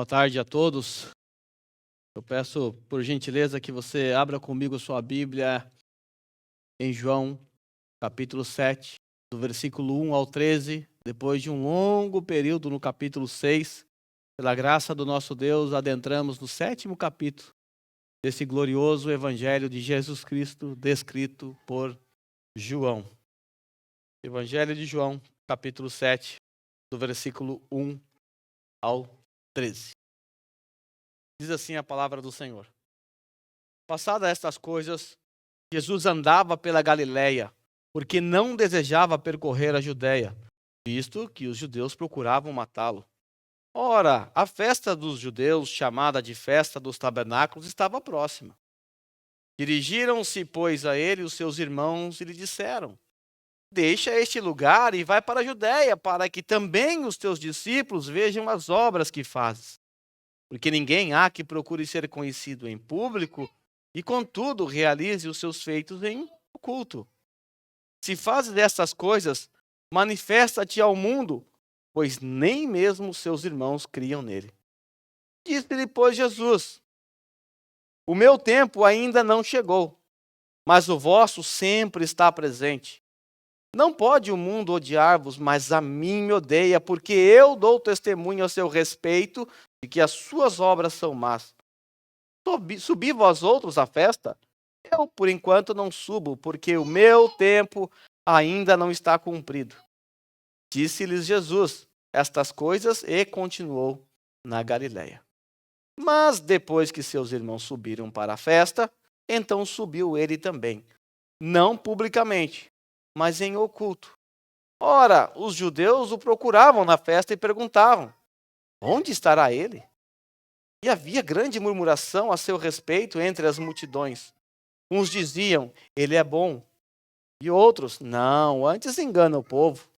Boa tarde a todos. Eu peço, por gentileza, que você abra comigo sua Bíblia em João, capítulo 7, do versículo 1 ao 13. Depois de um longo período no capítulo 6, pela graça do nosso Deus, adentramos no 7º capítulo desse glorioso Evangelho de Jesus Cristo, descrito por João. Evangelho de João, capítulo 7, do versículo 1 ao 13. Diz assim a palavra do Senhor. Passadas estas coisas, Jesus andava pela Galileia, porque não desejava percorrer a Judéia, visto que os judeus procuravam matá-lo. Ora, a festa dos judeus, chamada de Festa dos Tabernáculos, estava próxima. Dirigiram-se, pois, a ele os seus irmãos e lhe disseram: Deixa este lugar e vai para a Judéia, para que também os teus discípulos vejam as obras que fazes. Porque ninguém há que procure ser conhecido em público e, contudo, realize os seus feitos em oculto. Se fazes estas coisas, manifesta-te ao mundo, pois nem mesmo seus irmãos criam nele. Disse-lhe, pois, Jesus: O meu tempo ainda não chegou, mas o vosso sempre está presente. Não pode o mundo odiar-vos, mas a mim me odeia, porque eu dou testemunho a seu respeito de que as suas obras são más. Subi vós outros à festa? Eu, por enquanto, não subo, porque o meu tempo ainda não está cumprido. Disse-lhes Jesus estas coisas e continuou na Galileia. Mas depois que seus irmãos subiram para a festa, então subiu ele também, não publicamente, mas em oculto. Ora, os judeus o procuravam na festa e perguntavam: Onde estará ele? E havia grande murmuração a seu respeito entre as multidões. Uns diziam: Ele é bom. E outros: Não, antes engana o povo.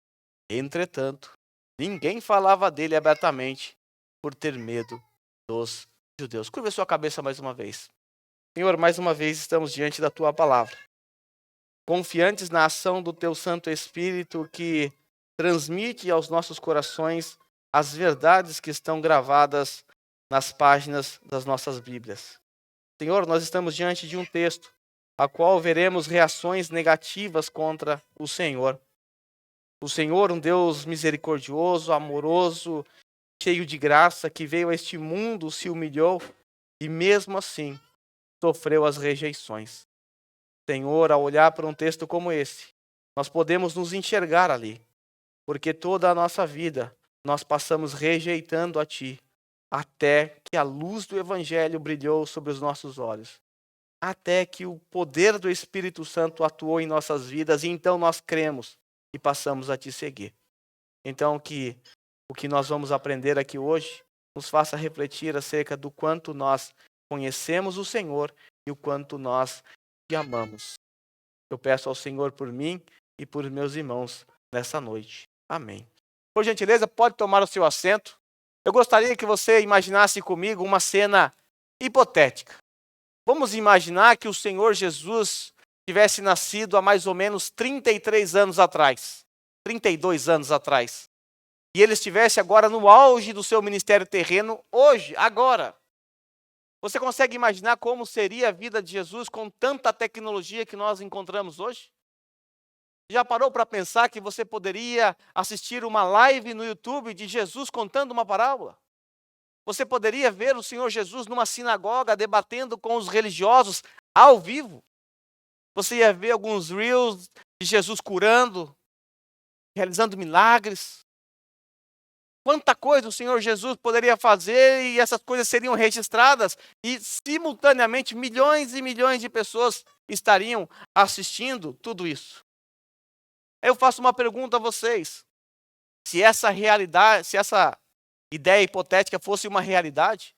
Entretanto, ninguém falava dele abertamente, por ter medo dos judeus. Curva sua cabeça mais uma vez. Senhor, mais uma vez estamos diante da tua palavra, confiantes na ação do teu Santo Espírito que transmite aos nossos corações as verdades que estão gravadas nas páginas das nossas Bíblias. Senhor, nós estamos diante de um texto a qual veremos reações negativas contra o Senhor. O Senhor, um Deus misericordioso, amoroso, cheio de graça, que veio a este mundo, se humilhou e mesmo assim sofreu as rejeições. Senhor, ao olhar para um texto como esse, nós podemos nos enxergar ali, porque toda a nossa vida nós passamos rejeitando a Ti, até que a luz do Evangelho brilhou sobre os nossos olhos, até que o poder do Espírito Santo atuou em nossas vidas e então nós cremos e passamos a Te seguir. Então que o que nós vamos aprender aqui hoje nos faça refletir acerca do quanto nós conhecemos o Senhor e o quanto nós Te amamos. Eu peço ao Senhor por mim e por meus irmãos nessa noite. Amém. Por gentileza, pode tomar o seu assento. Eu gostaria que você imaginasse comigo uma cena hipotética. Vamos imaginar que o Senhor Jesus tivesse nascido há mais ou menos 33 anos atrás, 32 anos atrás. E ele estivesse agora no auge do seu ministério terreno, hoje, agora. Você consegue imaginar como seria a vida de Jesus com tanta tecnologia que nós encontramos hoje? Já parou para pensar que você poderia assistir uma live no YouTube de Jesus contando uma parábola? Você poderia ver o Senhor Jesus numa sinagoga debatendo com os religiosos ao vivo? Você ia ver alguns reels de Jesus curando, realizando milagres? Quanta coisa o Senhor Jesus poderia fazer e essas coisas seriam registradas e simultaneamente milhões e milhões de pessoas estariam assistindo tudo isso. Eu faço uma pergunta a vocês. Se essa ideia hipotética fosse uma realidade,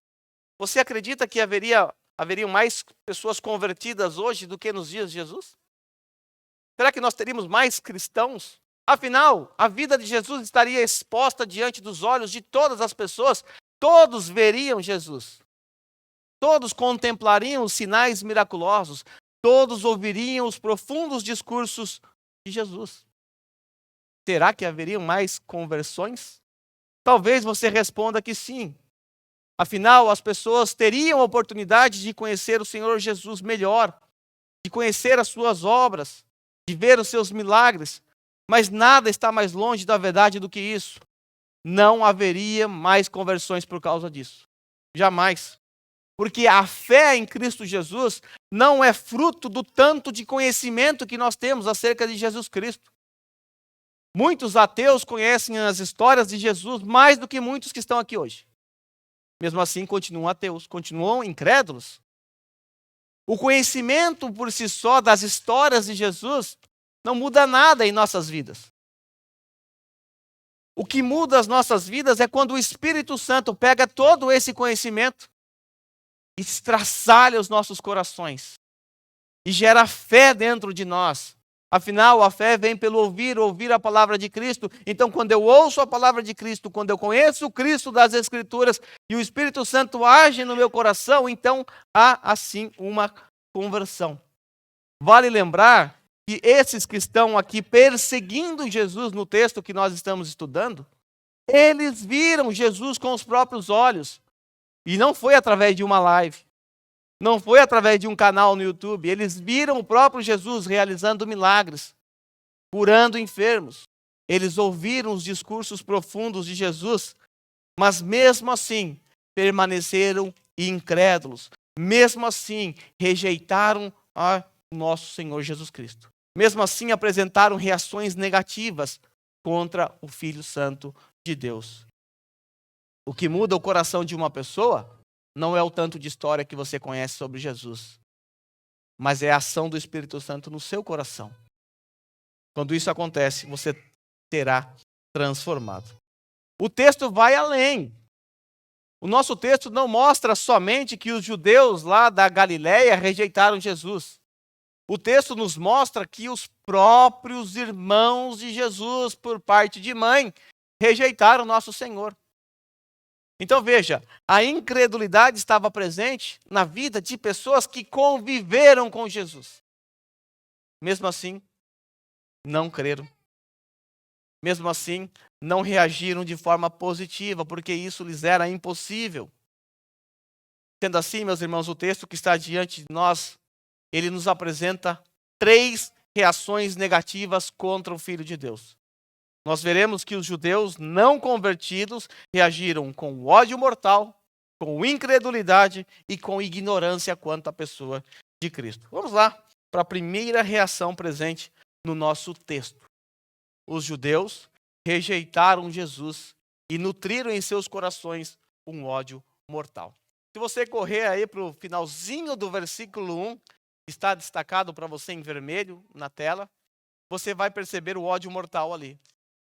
você acredita que haveriam mais pessoas convertidas hoje do que nos dias de Jesus? Será que nós teríamos mais cristãos? Afinal, a vida de Jesus estaria exposta diante dos olhos de todas as pessoas. Todos veriam Jesus. Todos contemplariam os sinais miraculosos. Todos ouviriam os profundos discursos de Jesus. Será que haveriam mais conversões? Talvez você responda que sim. Afinal, as pessoas teriam a oportunidade de conhecer o Senhor Jesus melhor, de conhecer as suas obras, de ver os seus milagres, mas nada está mais longe da verdade do que isso. Não haveria mais conversões por causa disso. Jamais. Porque a fé em Cristo Jesus não é fruto do tanto de conhecimento que nós temos acerca de Jesus Cristo. Muitos ateus conhecem as histórias de Jesus mais do que muitos que estão aqui hoje. Mesmo assim, continuam ateus, continuam incrédulos. O conhecimento por si só das histórias de Jesus não muda nada em nossas vidas. O que muda as nossas vidas é quando o Espírito Santo pega todo esse conhecimento e estraçalha os nossos corações e gera fé dentro de nós. Afinal, a fé vem pelo ouvir a palavra de Cristo. Então, quando eu ouço a palavra de Cristo, quando eu conheço o Cristo das Escrituras e o Espírito Santo age no meu coração, então há assim uma conversão. Vale lembrar que esses que estão aqui perseguindo Jesus no texto que nós estamos estudando, eles viram Jesus com os próprios olhos. E não foi através de uma live. Não foi através de um canal no YouTube. Eles viram o próprio Jesus realizando milagres, curando enfermos. Eles ouviram os discursos profundos de Jesus, mas mesmo assim permaneceram incrédulos. Mesmo assim rejeitaram a nosso Senhor Jesus Cristo. Mesmo assim apresentaram reações negativas contra o Filho Santo de Deus. O que muda o coração de uma pessoa não é o tanto de história que você conhece sobre Jesus, mas é a ação do Espírito Santo no seu coração. Quando isso acontece, você será transformado. O texto vai além. O nosso texto não mostra somente que os judeus lá da Galileia rejeitaram Jesus. O texto nos mostra que os próprios irmãos de Jesus, por parte de mãe, rejeitaram nosso Senhor. Então veja, a incredulidade estava presente na vida de pessoas que conviveram com Jesus. Mesmo assim, não creram. Mesmo assim, não reagiram de forma positiva, porque isso lhes era impossível. Sendo assim, meus irmãos, o texto que está diante de nós, ele nos apresenta 3 reações negativas contra o Filho de Deus. Nós veremos que os judeus não convertidos reagiram com ódio mortal, com incredulidade e com ignorância quanto à pessoa de Cristo. Vamos lá para a primeira reação presente no nosso texto. Os judeus rejeitaram Jesus e nutriram em seus corações um ódio mortal. Se você correr aí para o finalzinho do versículo 1, está destacado para você em vermelho na tela, você vai perceber o ódio mortal ali.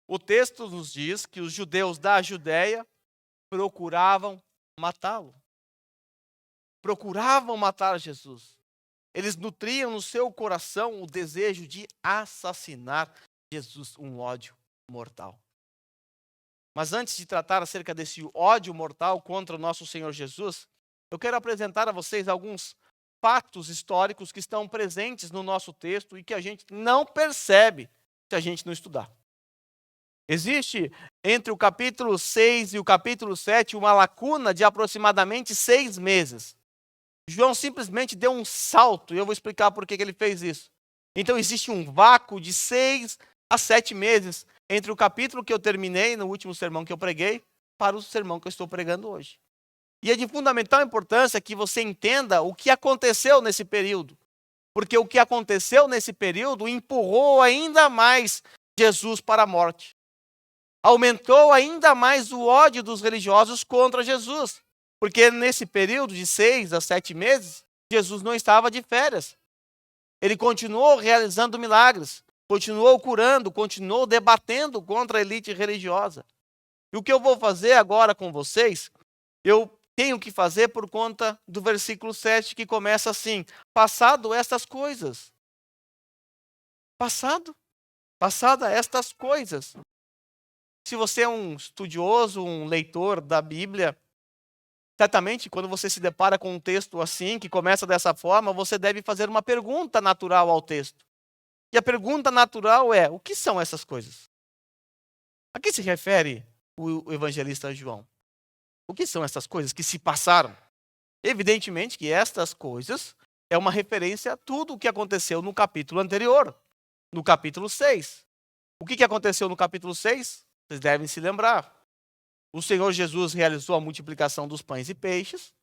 O texto nos diz que os judeus da Judéia procuravam matá-lo. Procuravam matar Jesus. Eles nutriam no seu coração o desejo de assassinar Jesus, um ódio mortal. Mas antes de tratar acerca desse ódio mortal contra o nosso Senhor Jesus, eu quero apresentar a vocês alguns fatos históricos que estão presentes no nosso texto e que a gente não percebe se a gente não estudar. Existe entre o capítulo 6 e o capítulo 7 uma lacuna de aproximadamente 6 meses. João simplesmente deu um salto e eu vou explicar por que ele fez isso. Então existe um vácuo de 6 a 7 meses entre o capítulo que eu terminei no último sermão que eu preguei para o sermão que eu estou pregando hoje. E é de fundamental importância que você entenda o que aconteceu nesse período. Porque o que aconteceu nesse período empurrou ainda mais Jesus para a morte. Aumentou ainda mais o ódio dos religiosos contra Jesus. Porque nesse período de 6 a 7 meses, Jesus não estava de férias. Ele continuou realizando milagres, continuou curando, continuou debatendo contra a elite religiosa. E o que eu vou fazer agora com vocês, eu tenho que fazer por conta do versículo 7, que começa assim: passado estas coisas. Passada estas coisas. Se você é um estudioso, um leitor da Bíblia, certamente quando você se depara com um texto assim, que começa dessa forma, você deve fazer uma pergunta natural ao texto. E a pergunta natural é: o que são essas coisas? A que se refere o evangelista João? O que são essas coisas que se passaram? Evidentemente que estas coisas é uma referência a tudo o que aconteceu no capítulo anterior, no capítulo 6. O que aconteceu no capítulo 6? Vocês devem se lembrar. O Senhor Jesus realizou a multiplicação dos pães e peixes,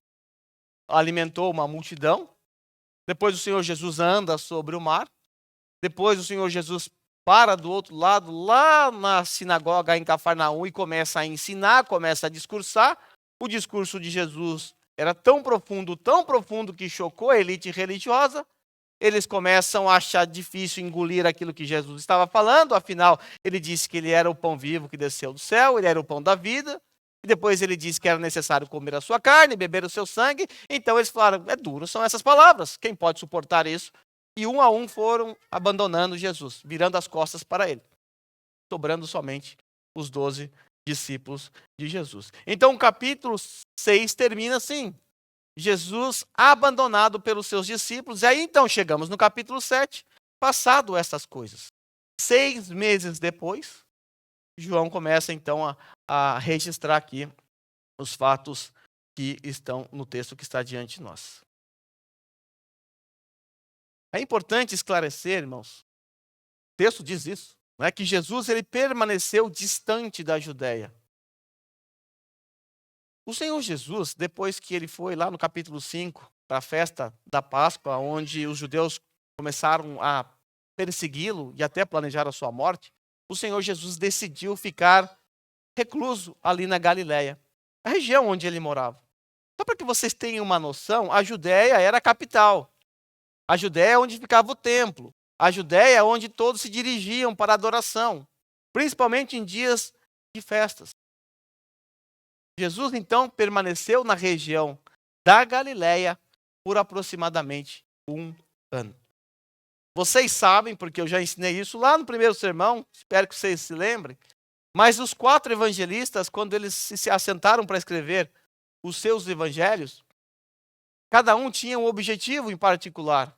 alimentou uma multidão. Depois o Senhor Jesus anda sobre o mar. Depois o Senhor Jesus para do outro lado, lá na sinagoga em Cafarnaum, e começa a ensinar, começa a discursar. O discurso de Jesus era tão profundo que chocou a elite religiosa. Eles começam a achar difícil engolir aquilo que Jesus estava falando. Afinal, ele disse que ele era o pão vivo que desceu do céu, ele era o pão da vida. E depois ele disse que era necessário comer a sua carne, beber o seu sangue. Então eles falaram, é duro, são essas palavras. Quem pode suportar isso? E um a um foram abandonando Jesus, virando as costas para ele. Sobrando somente os 12 discípulos de Jesus. Então o capítulo 6 termina assim. Jesus abandonado pelos seus discípulos. E aí então chegamos no capítulo 7, passado essas coisas. 6 meses depois, João começa então a registrar aqui os fatos que estão no texto que está diante de nós. É importante esclarecer, irmãos, o texto diz isso, não é que Jesus ele permaneceu distante da Judéia. O Senhor Jesus, depois que ele foi lá no capítulo 5, para a festa da Páscoa, onde os judeus começaram a persegui-lo e até planejar a sua morte, o Senhor Jesus decidiu ficar recluso ali na Galiléia, a região onde ele morava. Só para que vocês tenham uma noção, a Judéia era a capital. A Judéia é onde ficava o templo. A Judéia é onde todos se dirigiam para a adoração, principalmente em dias de festas. Jesus, então, permaneceu na região da Galiléia por aproximadamente 1 ano. Vocês sabem, porque eu já ensinei isso lá no primeiro sermão, espero que vocês se lembrem, mas os 4 evangelistas, quando eles se assentaram para escrever os seus evangelhos, cada um tinha um objetivo em particular.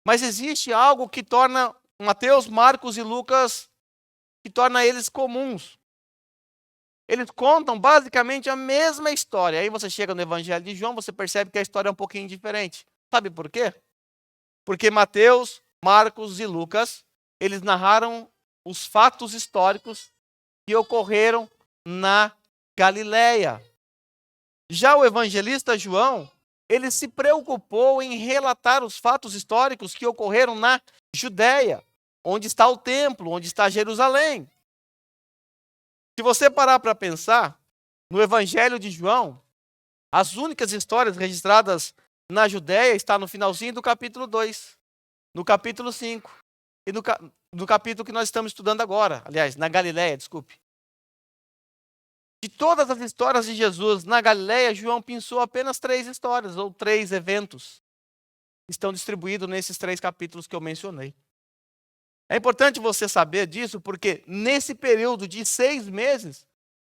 Mas existe algo que torna Mateus, Marcos e Lucas, que torna eles comuns. Eles contam basicamente a mesma história. Aí você chega no Evangelho de João, você percebe que a história é um pouquinho diferente. Sabe por quê? Porque Mateus, Marcos e Lucas, eles narraram os fatos históricos que ocorreram na Galiléia. Já o evangelista João, ele se preocupou em relatar os fatos históricos que ocorreram na Judéia, onde está o templo, onde está Jerusalém. Se você parar para pensar, no Evangelho de João, as únicas histórias registradas na Judéia estão no finalzinho do capítulo 2, no capítulo 5 e no capítulo que nós estamos estudando agora. Aliás, na Galiléia, desculpe. De todas as histórias de Jesus na Galiléia, João pensou apenas 3 histórias, ou 3 eventos. Estão distribuídos nesses 3 capítulos que eu mencionei. É importante você saber disso, porque nesse período de 6 meses,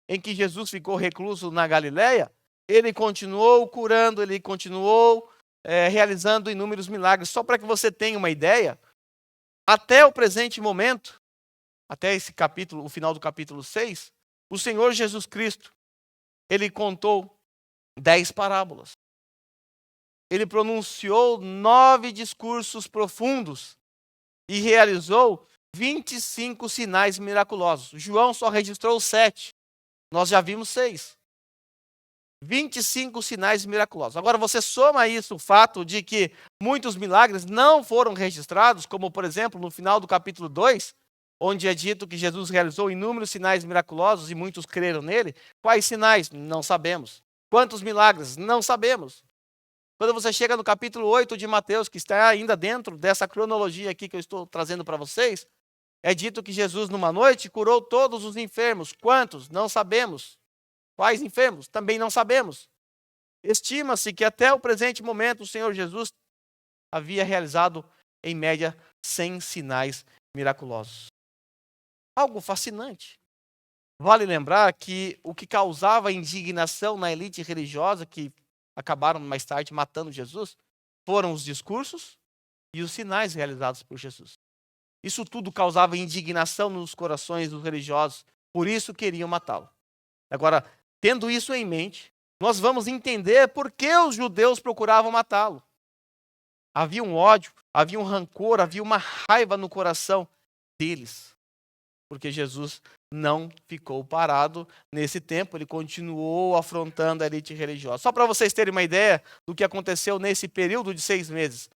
em que Jesus ficou recluso na Galiléia, ele continuou curando, ele continuou realizando inúmeros milagres. Só para que você tenha uma ideia, até o presente momento, até esse capítulo, o final do capítulo 6, o Senhor Jesus Cristo, ele contou 10 parábolas. Ele pronunciou 9 discursos profundos e realizou 25 sinais miraculosos. João só registrou 7. Nós já vimos 6. 25 sinais miraculosos. Agora você soma isso o fato de que muitos milagres não foram registrados, como por exemplo no final do capítulo 2, onde é dito que Jesus realizou inúmeros sinais miraculosos e muitos creram nele. Quais sinais? Não sabemos. Quantos milagres? Não sabemos. Quando você chega no capítulo 8 de Mateus, que está ainda dentro dessa cronologia aqui que eu estou trazendo para vocês, é dito que Jesus, numa noite, curou todos os enfermos. Quantos? Não sabemos. Quais enfermos? Também não sabemos. Estima-se que até o presente momento o Senhor Jesus havia realizado, em média, 100 sinais miraculosos. Algo fascinante. Vale lembrar que o que causava indignação na elite religiosa, que acabaram mais tarde matando Jesus, foram os discursos e os sinais realizados por Jesus. Isso tudo causava indignação nos corações dos religiosos, por isso queriam matá-lo. Agora, tendo isso em mente, nós vamos entender por que os judeus procuravam matá-lo. Havia um ódio, havia um rancor, havia uma raiva no coração deles. Porque Jesus não ficou parado nesse tempo, ele continuou afrontando a elite religiosa. Só para vocês terem uma ideia do que aconteceu nesse período de 6 meses.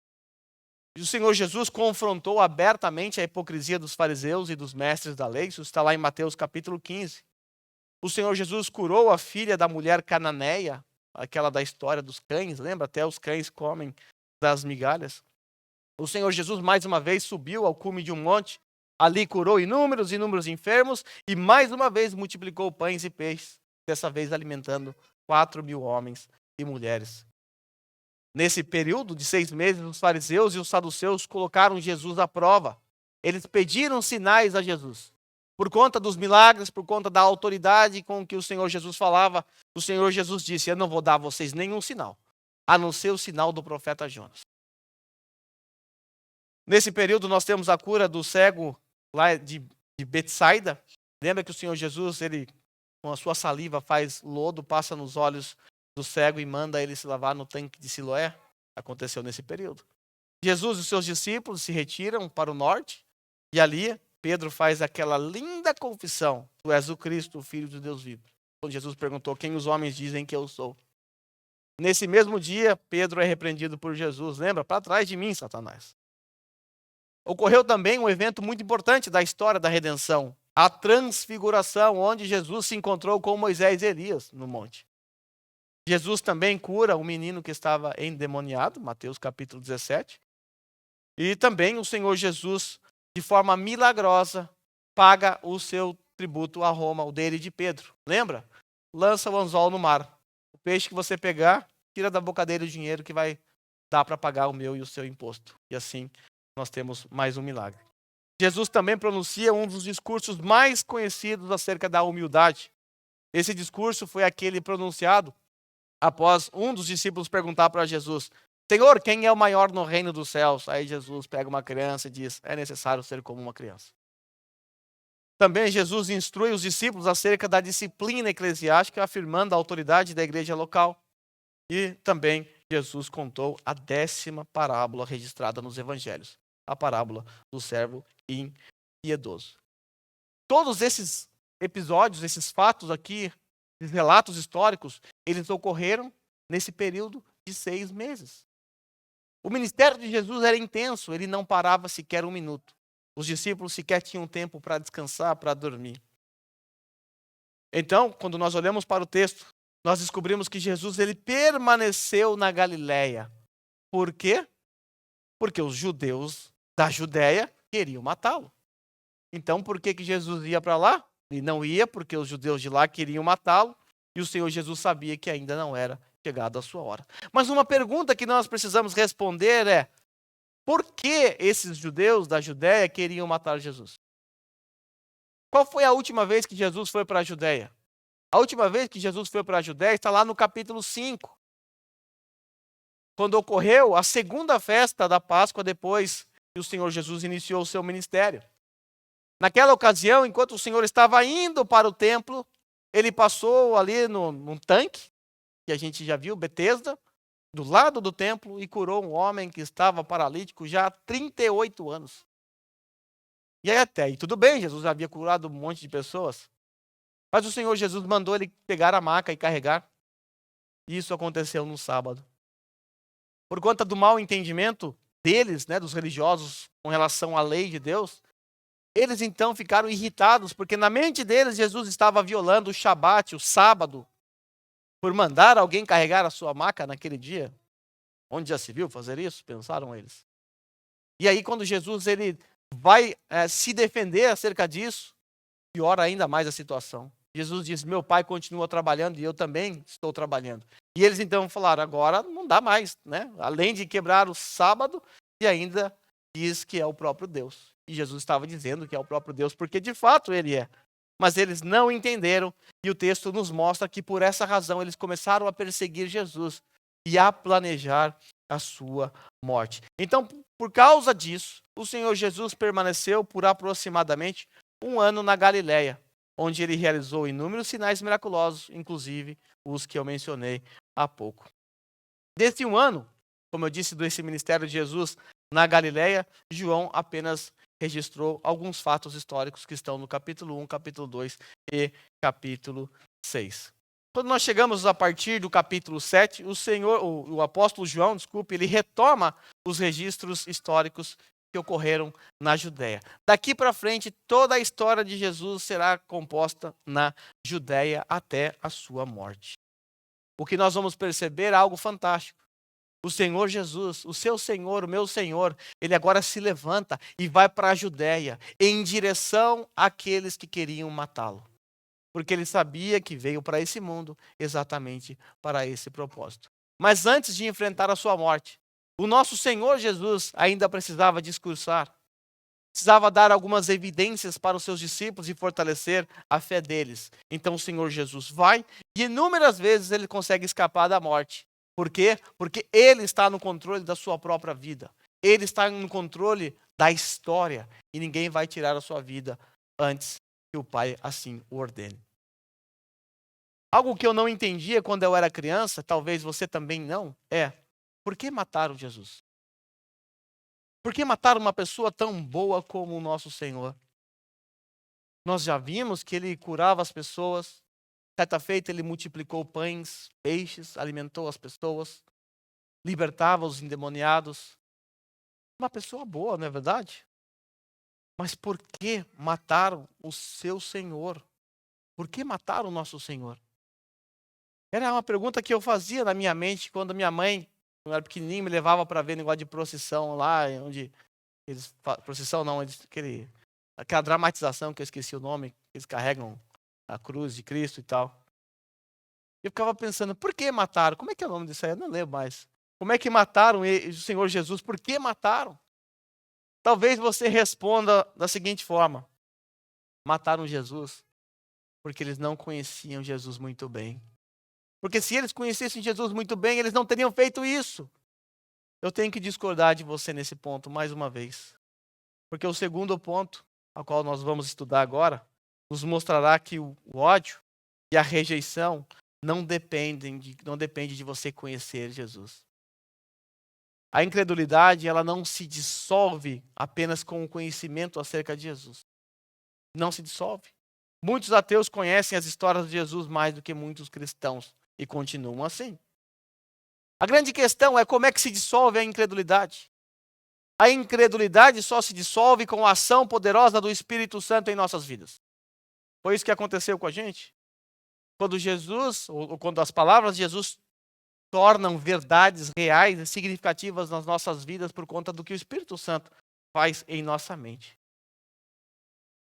O Senhor Jesus confrontou abertamente a hipocrisia dos fariseus e dos mestres da lei. Isso está lá em Mateus capítulo 15. O Senhor Jesus curou a filha da mulher cananeia, aquela da história dos cães, lembra? Até os cães comem das migalhas. O Senhor Jesus mais uma vez subiu ao cume de um monte, ali curou inúmeros enfermos e mais uma vez multiplicou pães e peixes, dessa vez alimentando 4.000 homens e mulheres. Nesse período de 6 meses, os fariseus e os saduceus colocaram Jesus à prova. Eles pediram sinais a Jesus. Por conta dos milagres, por conta da autoridade com que o Senhor Jesus falava, o Senhor Jesus disse: eu não vou dar a vocês nenhum sinal, a não ser o sinal do profeta Jonas. Nesse período nós temos a cura do cego lá de Betsaida. Lembra que o Senhor Jesus, ele com a sua saliva faz lodo, passa nos olhos do cego e manda ele se lavar no tanque de Siloé? Aconteceu nesse período. Jesus e os seus discípulos se retiram para o norte e ali Pedro faz aquela linda confissão: tu és o Cristo, o Filho de Deus vivo. Quando Jesus perguntou: quem os homens dizem que eu sou? Nesse mesmo dia, Pedro é repreendido por Jesus. Lembra? Para trás de mim, Satanás. Ocorreu também um evento muito importante da história da redenção: a transfiguração, onde Jesus se encontrou com Moisés e Elias no monte. Jesus também cura um menino que estava endemoniado, Mateus capítulo 17. E também o Senhor Jesus, de forma milagrosa, paga o seu tributo a Roma, o dele de Pedro. Lembra? Lança o anzol no mar. O peixe que você pegar, tira da boca dele o dinheiro que vai dar para pagar o meu e o seu imposto. E assim nós temos mais um milagre. Jesus também pronuncia um dos discursos mais conhecidos acerca da humildade. Esse discurso foi aquele pronunciado após um dos discípulos perguntar para Jesus: Senhor, quem é o maior no reino dos céus? Aí Jesus pega uma criança e diz: é necessário ser como uma criança. Também Jesus instrui os discípulos acerca da disciplina eclesiástica, afirmando a autoridade da igreja local. E também Jesus contou a 10ª parábola registrada nos evangelhos, a parábola do servo impiedoso. Todos esses episódios, esses fatos aqui, esses relatos históricos, eles ocorreram nesse período de 6 meses. O ministério de Jesus era intenso, ele não parava sequer um minuto. Os discípulos sequer tinham tempo para descansar, para dormir. Então, quando nós olhamos para o texto, nós descobrimos que Jesus ele permaneceu na Galileia. Por quê? Porque os judeus da Judéia queriam matá-lo. Então, por que Jesus ia para lá? Ele não ia porque os judeus de lá queriam matá-lo e o Senhor Jesus sabia que ainda não era chegada a sua hora. Mas uma pergunta que nós precisamos responder é: por que esses judeus da Judéia queriam matar Jesus? Qual foi a última vez que Jesus foi para a Judéia? A última vez que Jesus foi para a Judéia está lá no capítulo 5. Quando ocorreu a segunda festa da Páscoa depois que o Senhor Jesus iniciou o seu ministério. Naquela ocasião, enquanto o Senhor estava indo para o templo, ele passou ali num tanque, que a gente já viu, Betesda, do lado do templo, e curou um homem que estava paralítico já há 38 anos. E aí até aí tudo bem, Jesus havia curado um monte de pessoas, mas o Senhor Jesus mandou ele pegar a maca e carregar. E isso aconteceu no sábado. Por conta do mau entendimento deles, dos religiosos, com relação à lei de Deus, eles então ficaram irritados, porque na mente deles Jesus estava violando o Shabat, o sábado, por mandar alguém carregar a sua maca naquele dia. Onde já se viu fazer isso? Pensaram eles. E aí quando Jesus ele vai se defender acerca disso, piora ainda mais a situação. Jesus diz: meu pai continua trabalhando e eu também estou trabalhando. E eles então falaram: agora não dá mais, Além de quebrar o sábado, e ainda diz que é o próprio Deus. E Jesus estava dizendo que é o próprio Deus, porque de fato ele é. Mas eles não entenderam, e o texto nos mostra que por essa razão eles começaram a perseguir Jesus e a planejar a sua morte. Então, por causa disso, o Senhor Jesus permaneceu por aproximadamente 1 ano na Galileia. onde ele realizou inúmeros sinais miraculosos, inclusive os que eu mencionei há pouco. Desse um ano, como eu disse, desse ministério de Jesus na Galileia, João apenas registrou alguns fatos históricos que estão no capítulo 1, capítulo 2 e capítulo 6. Quando nós chegamos a partir do capítulo 7, o apóstolo João, ele retoma os registros históricos que ocorreram na Judéia. Daqui para frente, toda a história de Jesus será composta na Judéia até a sua morte. O que nós vamos perceber é algo fantástico. O Senhor Jesus, o seu Senhor, o meu Senhor, ele agora se levanta e vai para a Judéia em direção àqueles que queriam matá-lo. Porque ele sabia que veio para esse mundo exatamente para esse propósito. Mas antes de enfrentar a sua morte, o nosso Senhor Jesus ainda precisava discursar. Precisava dar algumas evidências para os seus discípulos e fortalecer a fé deles. Então o Senhor Jesus vai e inúmeras vezes ele consegue escapar da morte. Por quê? Porque ele está no controle da sua própria vida. Ele está no controle da história. E ninguém vai tirar a sua vida antes que o Pai assim o ordene. Algo que eu não entendia quando eu era criança, talvez você também não, por que mataram Jesus? Por que mataram uma pessoa tão boa como o nosso Senhor? Nós já vimos que ele curava as pessoas. Certa feita ele multiplicou pães, peixes, alimentou as pessoas, libertava os endemoniados. Uma pessoa boa, não é verdade? Mas por que mataram o seu Senhor? Por que mataram o nosso Senhor? Era uma pergunta que eu fazia na minha mente quando minha mãe, quando eu era pequenininho, me levava para ver negócio de procissão lá, onde eles... Procissão não, aquela dramatização que eu esqueci o nome, eles carregam a cruz de Cristo e tal. Eu ficava pensando, por que mataram? Como é que é o nome disso aí? Eu não lembro mais. Como é que mataram o Senhor Jesus? Por que mataram? Talvez você responda da seguinte forma: mataram Jesus porque eles não conheciam Jesus muito bem. Porque se eles conhecessem Jesus muito bem, eles não teriam feito isso. Eu tenho que discordar de você nesse ponto mais uma vez. Porque o segundo ponto, ao qual nós vamos estudar agora, nos mostrará que o ódio e a rejeição não depende de você conhecer Jesus. A incredulidade, ela não se dissolve apenas com o conhecimento acerca de Jesus. Não se dissolve. Muitos ateus conhecem as histórias de Jesus mais do que muitos cristãos e continuam assim. A grande questão é como é que se dissolve a incredulidade. A incredulidade só se dissolve com a ação poderosa do Espírito Santo em nossas vidas. Foi isso que aconteceu com a gente. Quando Jesus, ou quando as palavras de Jesus tornam verdades reais e significativas nas nossas vidas por conta do que o Espírito Santo faz em nossa mente.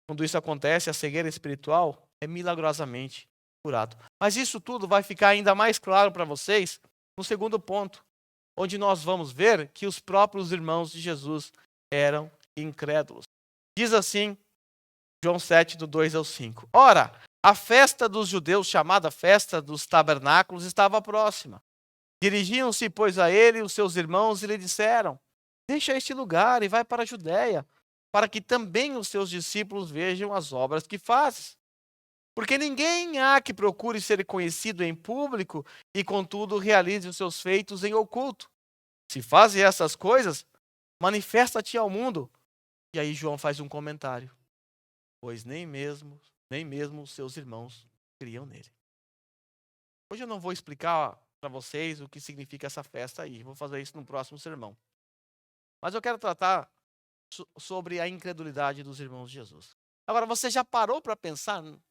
Quando isso acontece, a cegueira espiritual é milagrosamente curado. Mas isso tudo vai ficar ainda mais claro para vocês no segundo ponto, onde nós vamos ver que os próprios irmãos de Jesus eram incrédulos. Diz assim, João 7, do 2 ao 5. Ora, a festa dos judeus, chamada festa dos tabernáculos, estava próxima. Dirigiam-se, pois, a ele os seus irmãos e lhe disseram: deixa este lugar e vai para a Judéia, para que também os seus discípulos vejam as obras que fazes. Porque ninguém há que procure ser conhecido em público e, contudo, realize os seus feitos em oculto. Se fazes essas coisas, manifesta-te ao mundo. E aí João faz um comentário. Pois nem mesmo os seus irmãos criam nele. Hoje eu não vou explicar para vocês o que significa essa festa aí. Vou fazer isso no próximo sermão. Mas eu quero tratar sobre a incredulidade dos irmãos de Jesus. Agora, você já parou para pensar no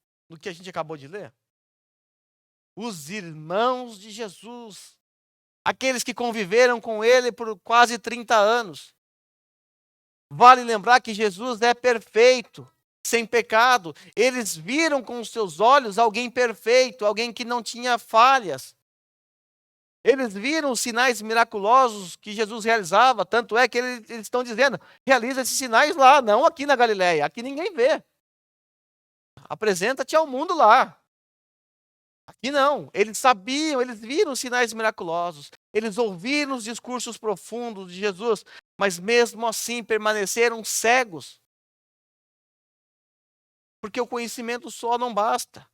que a gente acabou de ler? Os irmãos de Jesus, aqueles que conviveram com ele por quase 30 anos. Vale lembrar que Jesus é perfeito, sem pecado. Eles viram com os seus olhos alguém perfeito, alguém que não tinha falhas. Eles viram os sinais miraculosos que Jesus realizava, tanto é que eles estão dizendo, realiza esses sinais lá, não aqui na Galileia, aqui ninguém vê. Apresenta-te ao mundo lá. Aqui não, eles sabiam, eles viram os sinais miraculosos, eles ouviram os discursos profundos de Jesus, mas mesmo assim permaneceram cegos. Porque o conhecimento só não basta.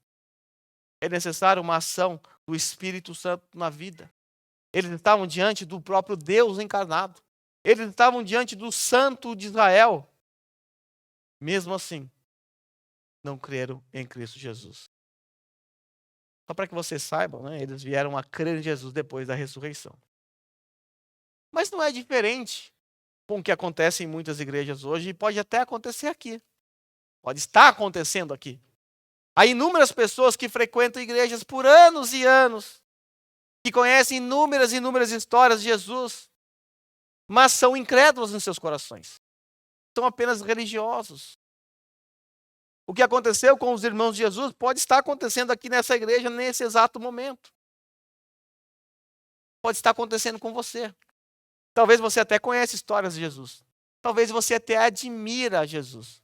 É necessário uma ação do Espírito Santo na vida. Eles estavam diante do próprio Deus encarnado. Eles estavam diante do Santo de Israel. Mesmo assim, não creram em Cristo Jesus. Só para que vocês saibam, né, eles vieram a crer em Jesus depois da ressurreição. Mas não é diferente com o que acontece em muitas igrejas hoje e pode até acontecer aqui. Pode estar acontecendo aqui. Há inúmeras pessoas que frequentam igrejas por anos e anos, que conhecem inúmeras e inúmeras histórias de Jesus, mas são incrédulos em seus corações. São apenas religiosos. O que aconteceu com os irmãos de Jesus pode estar acontecendo aqui nessa igreja nesse exato momento. Pode estar acontecendo com você. Talvez você até conheça histórias de Jesus. Talvez você até admira Jesus.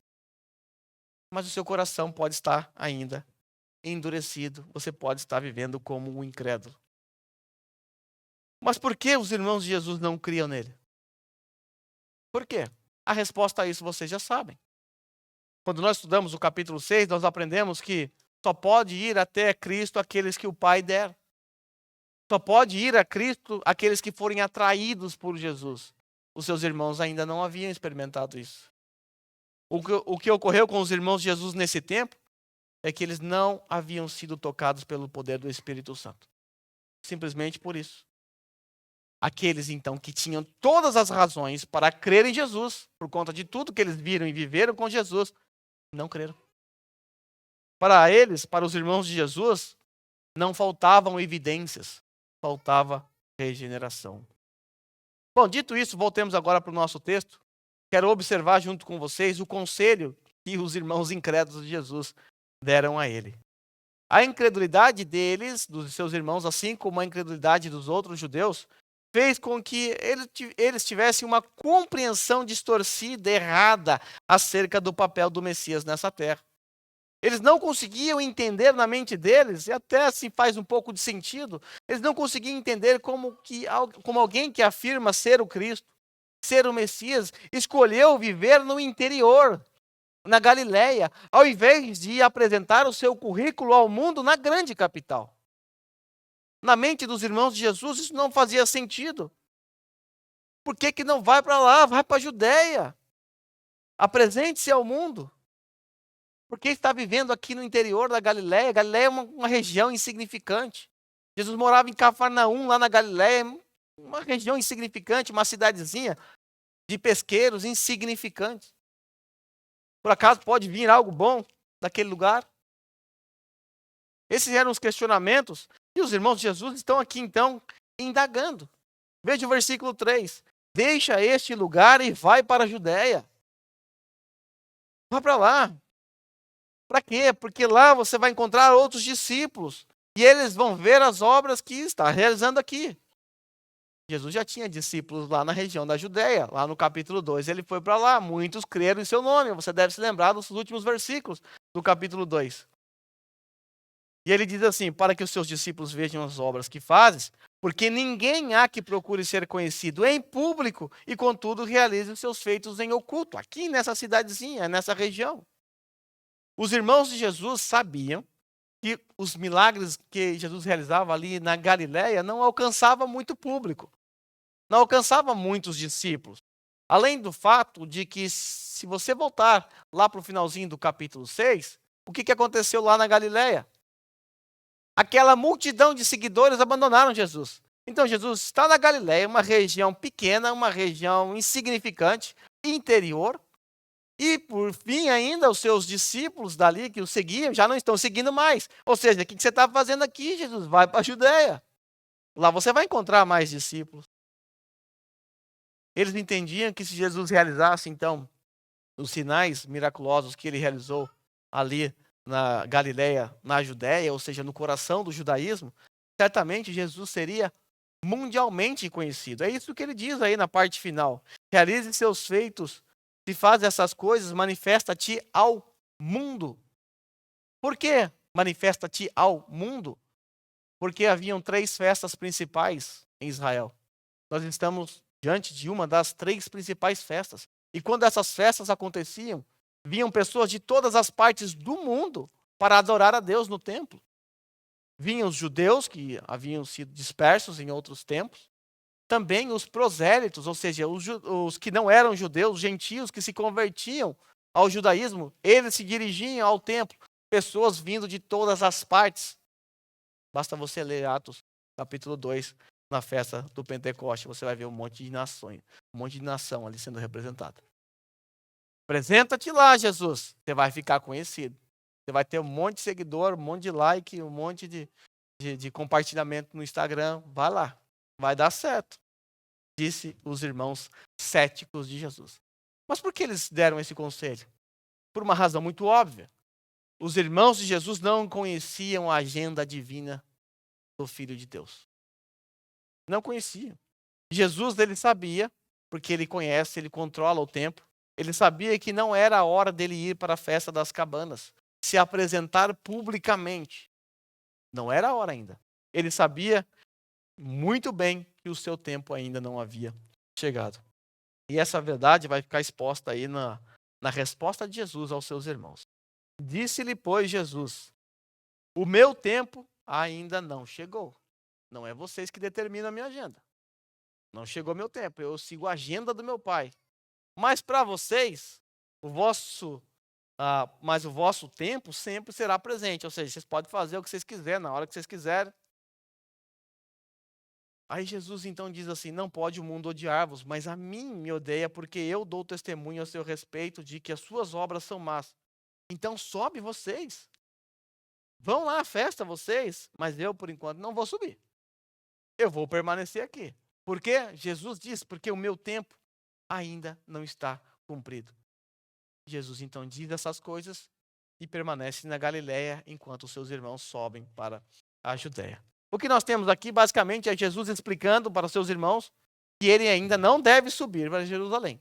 Mas o seu coração pode estar ainda endurecido. Você pode estar vivendo como um incrédulo. Mas por que os irmãos de Jesus não criam nele? Por quê? A resposta a isso vocês já sabem. Quando nós estudamos o capítulo 6, nós aprendemos que só pode ir até Cristo aqueles que o Pai der. Só pode ir a Cristo aqueles que forem atraídos por Jesus. Os seus irmãos ainda não haviam experimentado isso. O que ocorreu com os irmãos de Jesus nesse tempo é que eles não haviam sido tocados pelo poder do Espírito Santo. Simplesmente por isso. Aqueles, então, que tinham todas as razões para crer em Jesus, por conta de tudo que eles viram e viveram com Jesus, não creram. Para eles, para os irmãos de Jesus, não faltavam evidências, faltava regeneração. Bom, dito isso, voltemos agora para o nosso texto. Quero observar junto com vocês o conselho que os irmãos incrédulos de Jesus deram a ele. A incredulidade deles, dos seus irmãos, assim como a incredulidade dos outros judeus, fez com que eles tivessem uma compreensão distorcida, errada, acerca do papel do Messias nessa terra. Eles não conseguiam entender na mente deles, e até assim faz um pouco de sentido, eles não conseguiam entender como alguém que afirma ser o Cristo, ser o Messias, escolheu viver no interior, na Galileia, ao invés de apresentar o seu currículo ao mundo na grande capital. Na mente dos irmãos de Jesus, isso não fazia sentido. Por que não vai para lá? Vai para a Judéia. Apresente-se ao mundo. Porque está vivendo aqui no interior da Galileia. Galileia é uma região insignificante. Jesus morava em Cafarnaum, lá na Galileia, uma região insignificante, uma cidadezinha de pesqueiros insignificantes. Por acaso pode vir algo bom daquele lugar? Esses eram os questionamentos. E os irmãos de Jesus estão aqui, então, indagando. Veja o versículo 3. Deixa este lugar e vai para a Judéia. Vá para lá. Para quê? Porque lá você vai encontrar outros discípulos. E eles vão ver as obras que está realizando aqui. Jesus já tinha discípulos lá na região da Judéia. Lá no capítulo 2 ele foi para lá. Muitos creram em seu nome. Você deve se lembrar dos últimos versículos do capítulo 2. E ele diz assim, para que os seus discípulos vejam as obras que fazes, porque ninguém há que procure ser conhecido em público e, contudo, realize os seus feitos em oculto, aqui nessa cidadezinha, nessa região. Os irmãos de Jesus sabiam que os milagres que Jesus realizava ali na Galileia não alcançavam muito público, não alcançavam muitos discípulos. Além do fato de que, se você voltar lá para o finalzinho do capítulo 6, o que aconteceu lá na Galileia? Aquela multidão de seguidores abandonaram Jesus. Então Jesus está na Galileia, uma região pequena, uma região insignificante, interior. E por fim ainda os seus discípulos dali que o seguiam já não estão seguindo mais. Ou seja, o que você está fazendo aqui, Jesus? Vai para a Judéia. Lá você vai encontrar mais discípulos. Eles entendiam que se Jesus realizasse então os sinais miraculosos que ele realizou ali na Galileia, na Judéia, ou seja, no coração do judaísmo, certamente Jesus seria mundialmente conhecido. É isso que ele diz aí na parte final. Realize seus feitos, se faz essas coisas, manifesta-te ao mundo. Por que manifesta-te ao mundo? Porque haviam 3 festas principais em Israel. Nós estamos diante de uma das 3 principais festas. E quando essas festas aconteciam, Vinham pessoas de todas as partes do mundo para adorar a Deus no templo. Vinham os judeus que haviam sido dispersos em outros tempos. Também os prosélitos, ou seja, os que não eram judeus, os gentios que se convertiam ao judaísmo, eles se dirigiam ao templo. Pessoas vindo de todas as partes. Basta você ler Atos, capítulo 2, na festa do Pentecoste, você vai ver um monte de nações, um monte de nação ali sendo representada. Apresenta-te lá, Jesus. Você vai ficar conhecido. Você vai ter um monte de seguidor, um monte de like, um monte de compartilhamento no Instagram. Vai lá. Vai dar certo. Disse os irmãos céticos de Jesus. Mas por que eles deram esse conselho? Por uma razão muito óbvia. Os irmãos de Jesus não conheciam a agenda divina do Filho de Deus. Não conheciam. Jesus, ele sabia, porque ele conhece, ele controla o tempo. Ele sabia que não era a hora dele ir para a festa das cabanas, se apresentar publicamente. Não era a hora ainda. Ele sabia muito bem que o seu tempo ainda não havia chegado. E essa verdade vai ficar exposta aí na resposta de Jesus aos seus irmãos. Disse-lhe, pois, Jesus: o meu tempo ainda não chegou. Não é vocês que determinam a minha agenda. Não chegou meu tempo, eu sigo a agenda do meu Pai. Mas para vocês, o vosso tempo sempre será presente. Ou seja, vocês podem fazer o que vocês quiserem, na hora que vocês quiserem. Aí Jesus então diz assim: não pode o mundo odiar-vos, mas a mim me odeia, porque eu dou testemunho a seu respeito de que as suas obras são más. Então sobe vocês. Vão lá à festa vocês, mas eu por enquanto não vou subir. Eu vou permanecer aqui. Por quê? Jesus diz, porque o meu tempo ainda não está cumprido. Jesus então diz essas coisas e permanece na Galileia enquanto os seus irmãos sobem para a Judéia. O que nós temos aqui basicamente é Jesus explicando para os seus irmãos que ele ainda não deve subir para Jerusalém.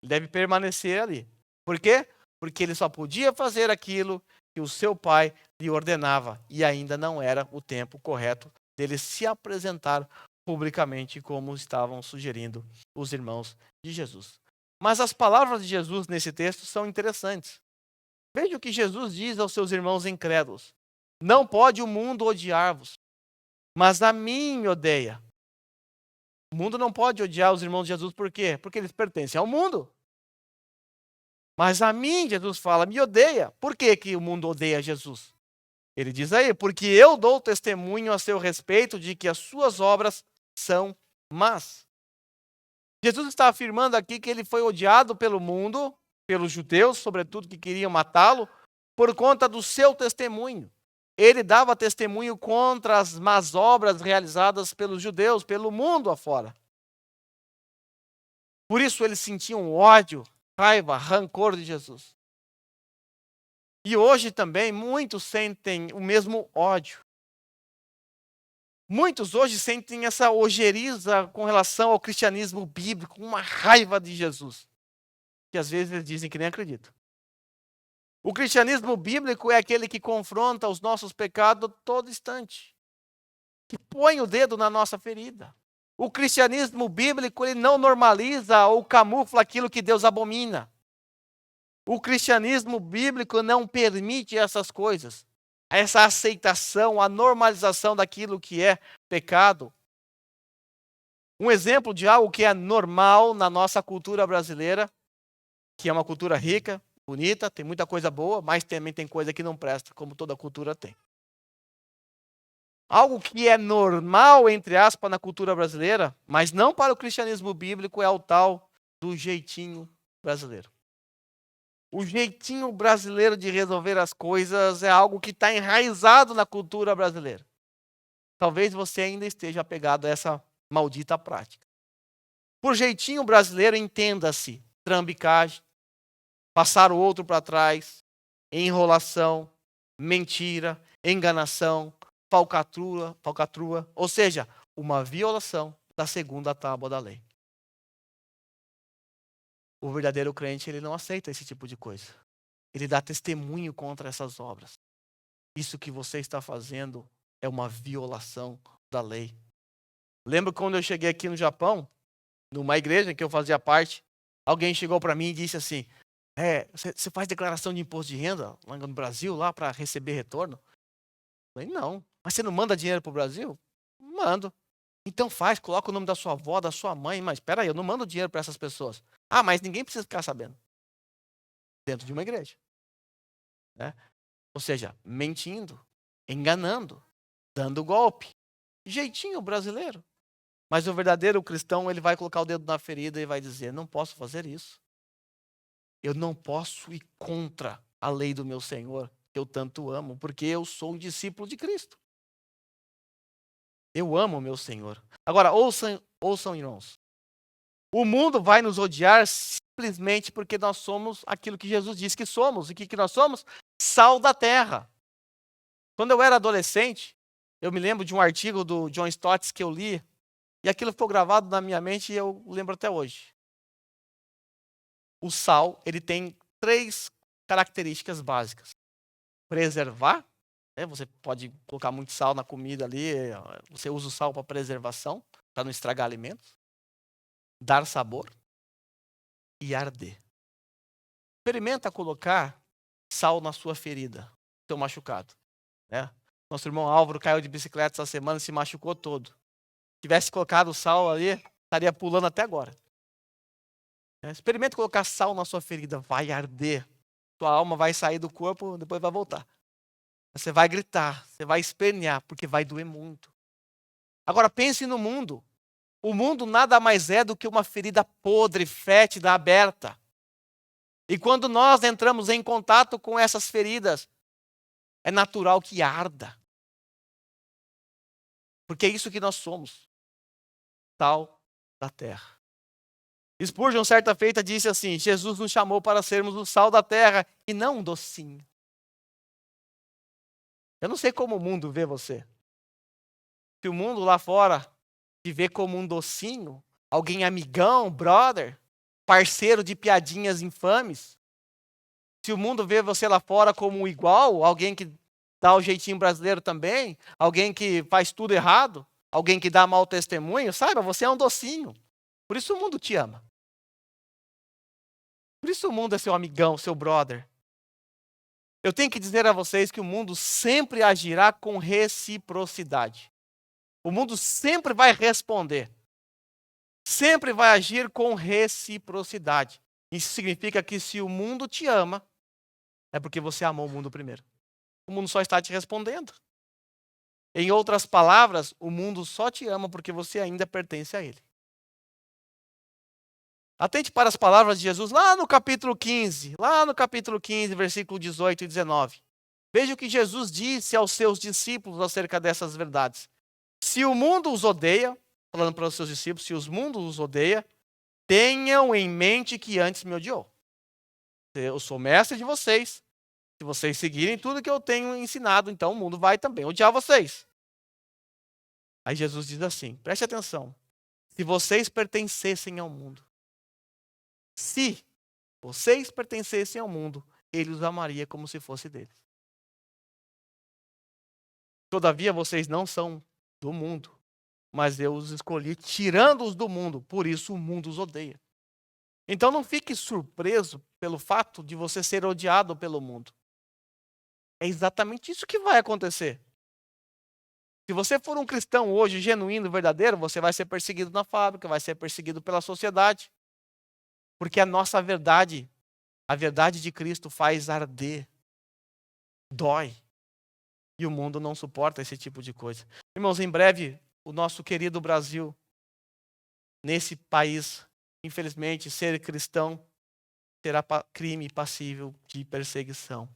Ele deve permanecer ali. Por quê? Porque ele só podia fazer aquilo que o seu pai lhe ordenava e ainda não era o tempo correto dele se apresentar publicamente como estavam sugerindo os irmãos de Jesus. Mas as palavras de Jesus nesse texto são interessantes. Veja o que Jesus diz aos seus irmãos incrédulos: não pode o mundo odiar-vos, mas a mim me odeia. O mundo não pode odiar os irmãos de Jesus, por quê? Porque eles pertencem ao mundo. Mas a mim, Jesus fala, me odeia. Por que que o mundo odeia Jesus? Ele diz aí, porque eu dou testemunho a seu respeito de que as suas obras são más. Jesus está afirmando aqui que ele foi odiado pelo mundo, pelos judeus, sobretudo, que queriam matá-lo, por conta do seu testemunho. Ele dava testemunho contra as más obras realizadas pelos judeus, pelo mundo afora. Por isso eles sentiam ódio, raiva, rancor de Jesus. E hoje também muitos sentem o mesmo ódio. Muitos hoje sentem essa ojeriza com relação ao cristianismo bíblico, uma raiva de Jesus. Que às vezes eles dizem que nem acreditam. O cristianismo bíblico é aquele que confronta os nossos pecados todo instante. Que põe o dedo na nossa ferida. O cristianismo bíblico ele não normaliza ou camufla aquilo que Deus abomina. O cristianismo bíblico não permite essas coisas. Essa aceitação, a normalização daquilo que é pecado. Um exemplo de algo que é normal na nossa cultura brasileira, que é uma cultura rica, bonita, tem muita coisa boa, mas também tem coisa que não presta, como toda cultura tem. Algo que é normal, entre aspas, na cultura brasileira, mas não para o cristianismo bíblico, é o tal do jeitinho brasileiro. O jeitinho brasileiro de resolver as coisas é algo que está enraizado na cultura brasileira. Talvez você ainda esteja apegado a essa maldita prática. Por jeitinho brasileiro, entenda-se trambicagem, passar o outro para trás, enrolação, mentira, enganação, falcatrua, ou seja, uma violação da segunda tábua da lei. O verdadeiro crente, ele não aceita esse tipo de coisa. Ele dá testemunho contra essas obras. Isso que você está fazendo é uma violação da lei. Lembro quando eu cheguei aqui no Japão, numa igreja em que eu fazia parte, alguém chegou para mim e disse assim, Você faz declaração de imposto de renda lá no Brasil, lá para receber retorno? Eu falei, não. Mas você não manda dinheiro para o Brasil? Mando. Então coloca o nome da sua avó, da sua mãe, mas espera aí, eu não mando dinheiro para essas pessoas. Ah, mas ninguém precisa ficar sabendo. Dentro de uma igreja. Né? Ou seja, mentindo, enganando, dando golpe. Jeitinho brasileiro. Mas o verdadeiro cristão, ele vai colocar o dedo na ferida e vai dizer, não posso fazer isso. Eu não posso ir contra a lei do meu Senhor, que eu tanto amo, porque eu sou um discípulo de Cristo. Eu amo o meu Senhor. Agora, ouçam, irmãos. O mundo vai nos odiar simplesmente porque nós somos aquilo que Jesus disse que somos. E que nós somos? Sal da terra. Quando eu era adolescente, eu me lembro de um artigo do John Stott que eu li, e aquilo ficou gravado na minha mente e eu lembro até hoje. O sal, ele tem 3 características básicas. Preservar, você pode colocar muito sal na comida ali, você usa o sal para preservação, para não estragar alimentos. Dar sabor e arder. Experimenta colocar sal na sua ferida, seu machucado. Nosso irmão Álvaro caiu de bicicleta essa semana e se machucou todo. Se tivesse colocado sal ali, estaria pulando até agora. Experimenta colocar sal na sua ferida, vai arder. Sua alma vai sair do corpo, depois vai voltar. Você vai gritar, você vai espernear, porque vai doer muito. Agora pense no mundo. O mundo nada mais é do que uma ferida podre, fétida, aberta. E quando nós entramos em contato com essas feridas, é natural que arda. Porque é isso que nós somos. Sal da terra. Spurgeon, certa feita, disse assim, Jesus nos chamou para sermos o sal da terra e não um docinho. Eu não sei como o mundo vê você. Se o mundo lá fora te vê como um docinho, alguém amigão, brother, parceiro de piadinhas infames. Se o mundo vê você lá fora como um igual, alguém que dá o jeitinho brasileiro também, alguém que faz tudo errado, alguém que dá mau testemunho, saiba, você é um docinho. Por isso o mundo te ama. Por isso o mundo é seu amigão, seu brother. Eu tenho que dizer a vocês que o mundo sempre agirá com reciprocidade. O mundo sempre vai responder. Sempre vai agir com reciprocidade. Isso significa que se o mundo te ama, é porque você amou o mundo primeiro. O mundo só está te respondendo. Em outras palavras, o mundo só te ama porque você ainda pertence a ele. Atente para as palavras de Jesus lá no capítulo 15, versículo 18 e 19. Veja o que Jesus disse aos seus discípulos acerca dessas verdades. Se o mundo os odeia, falando para os seus discípulos, se o mundo os odeia, tenham em mente que antes me odiou. Eu sou mestre de vocês. Se vocês seguirem tudo que eu tenho ensinado, então o mundo vai também odiar vocês. Aí Jesus diz assim, preste atenção. Se vocês pertencessem ao mundo, se vocês pertencessem ao mundo, ele os amaria como se fosse deles. Todavia, vocês não são do mundo, mas eu os escolhi tirando-os do mundo, por isso o mundo os odeia. Então não fique surpreso pelo fato de você ser odiado pelo mundo. É exatamente isso que vai acontecer. Se você for um cristão hoje, genuíno, verdadeiro, você vai ser perseguido na fábrica, vai ser perseguido pela sociedade. Porque a nossa verdade, a verdade de Cristo faz arder, dói. E o mundo não suporta esse tipo de coisa. Irmãos, em breve, o nosso querido Brasil, nesse país, infelizmente, ser cristão será crime passível de perseguição.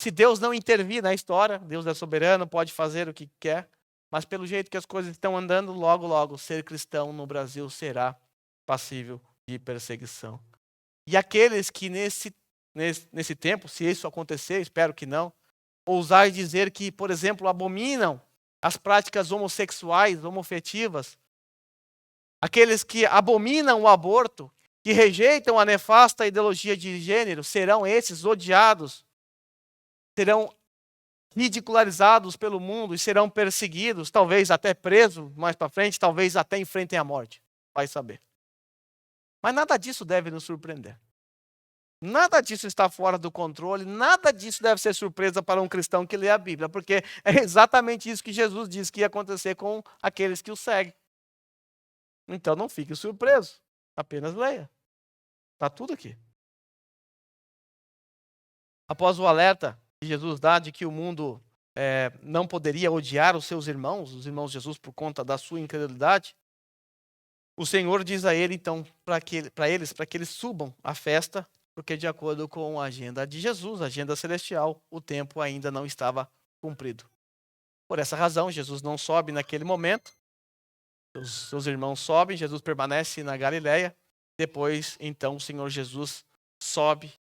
Se Deus não intervir na história, Deus é soberano, pode fazer o que quer, mas pelo jeito que as coisas estão andando, logo, logo, ser cristão no Brasil será passível de perseguição. E aqueles que nesse tempo, se isso acontecer, espero que não, ousar dizer que, por exemplo, abominam as práticas homossexuais, homofetivas, aqueles que abominam o aborto, que rejeitam a nefasta ideologia de gênero, serão esses odiados, serão ridicularizados pelo mundo e serão perseguidos, talvez até presos mais para frente, talvez até enfrentem a morte, vai saber. Mas nada disso deve nos surpreender. Nada disso está fora do controle, nada disso deve ser surpresa para um cristão que lê a Bíblia, porque é exatamente isso que Jesus disse que ia acontecer com aqueles que o seguem. Então não fique surpreso, apenas leia. Está tudo aqui. Após o alerta que Jesus dá de que o mundo não poderia odiar os irmãos de Jesus, por conta da sua incredulidade, o Senhor diz a ele, então, para que eles subam à festa, porque de acordo com a agenda de Jesus, a agenda celestial, o tempo ainda não estava cumprido. Por essa razão, Jesus não sobe naquele momento, os seus irmãos sobem, Jesus permanece na Galileia, depois, então, o Senhor Jesus sobe,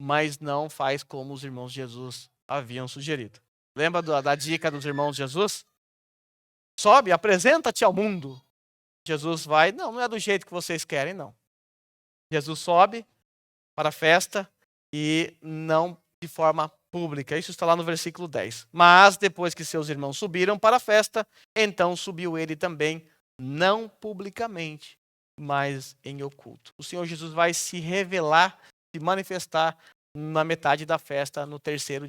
mas não faz como os irmãos de Jesus haviam sugerido. Lembra da dica dos irmãos de Jesus? Sobe, apresenta-te ao mundo. Jesus vai, não é do jeito que vocês querem, não. Jesus sobe para a festa e não de forma pública. Isso está lá no versículo 10. Mas depois que seus irmãos subiram para a festa, então subiu ele também, não publicamente, mas em oculto. O Senhor Jesus vai se revelar, se manifestar na metade da festa, no terceiro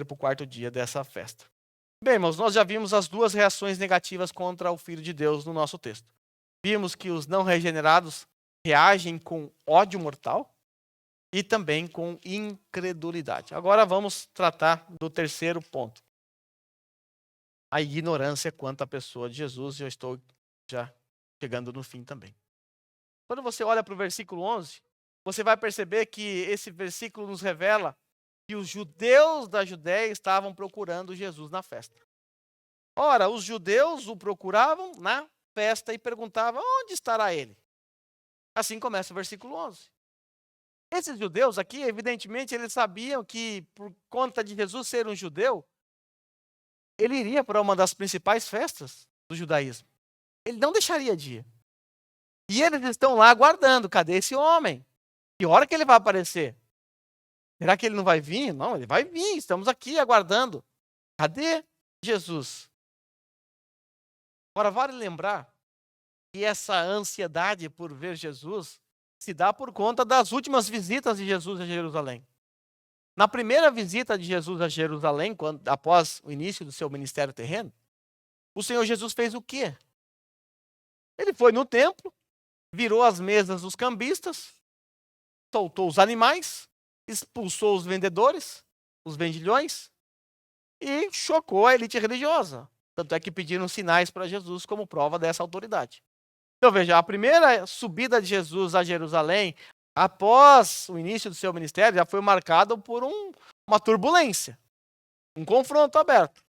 para o quarto dia dessa festa. Bem, irmãos, nós já vimos as duas reações negativas contra o Filho de Deus no nosso texto. Vimos que os não regenerados reagem com ódio mortal e também com incredulidade. Agora vamos tratar do terceiro ponto. A ignorância quanto à pessoa de Jesus, e eu estou já chegando no fim também. Quando você olha para o versículo 11, você vai perceber que esse versículo nos revela que os judeus da Judéia estavam procurando Jesus na festa. Ora, os judeus o procuravam na festa e perguntavam, onde estará ele? Assim começa o versículo 11. Esses judeus aqui, evidentemente, eles sabiam que, por conta de Jesus ser um judeu, ele iria para uma das principais festas do judaísmo. Ele não deixaria de ir. E eles estão lá aguardando, cadê esse homem? Que hora que ele vai aparecer? Será que ele não vai vir? Não, ele vai vir, estamos aqui aguardando. Cadê Jesus? Agora, vale lembrar que essa ansiedade por ver Jesus se dá por conta das últimas visitas de Jesus a Jerusalém. Na primeira visita de Jesus a Jerusalém, após o início do seu ministério terreno, o Senhor Jesus fez o quê? Ele foi no templo, virou as mesas dos cambistas, soltou os animais, expulsou os vendedores, os vendilhões, e chocou a elite religiosa. Tanto é que pediram sinais para Jesus como prova dessa autoridade. Então veja, a primeira subida de Jesus a Jerusalém, após o início do seu ministério, já foi marcada por uma turbulência, um confronto aberto.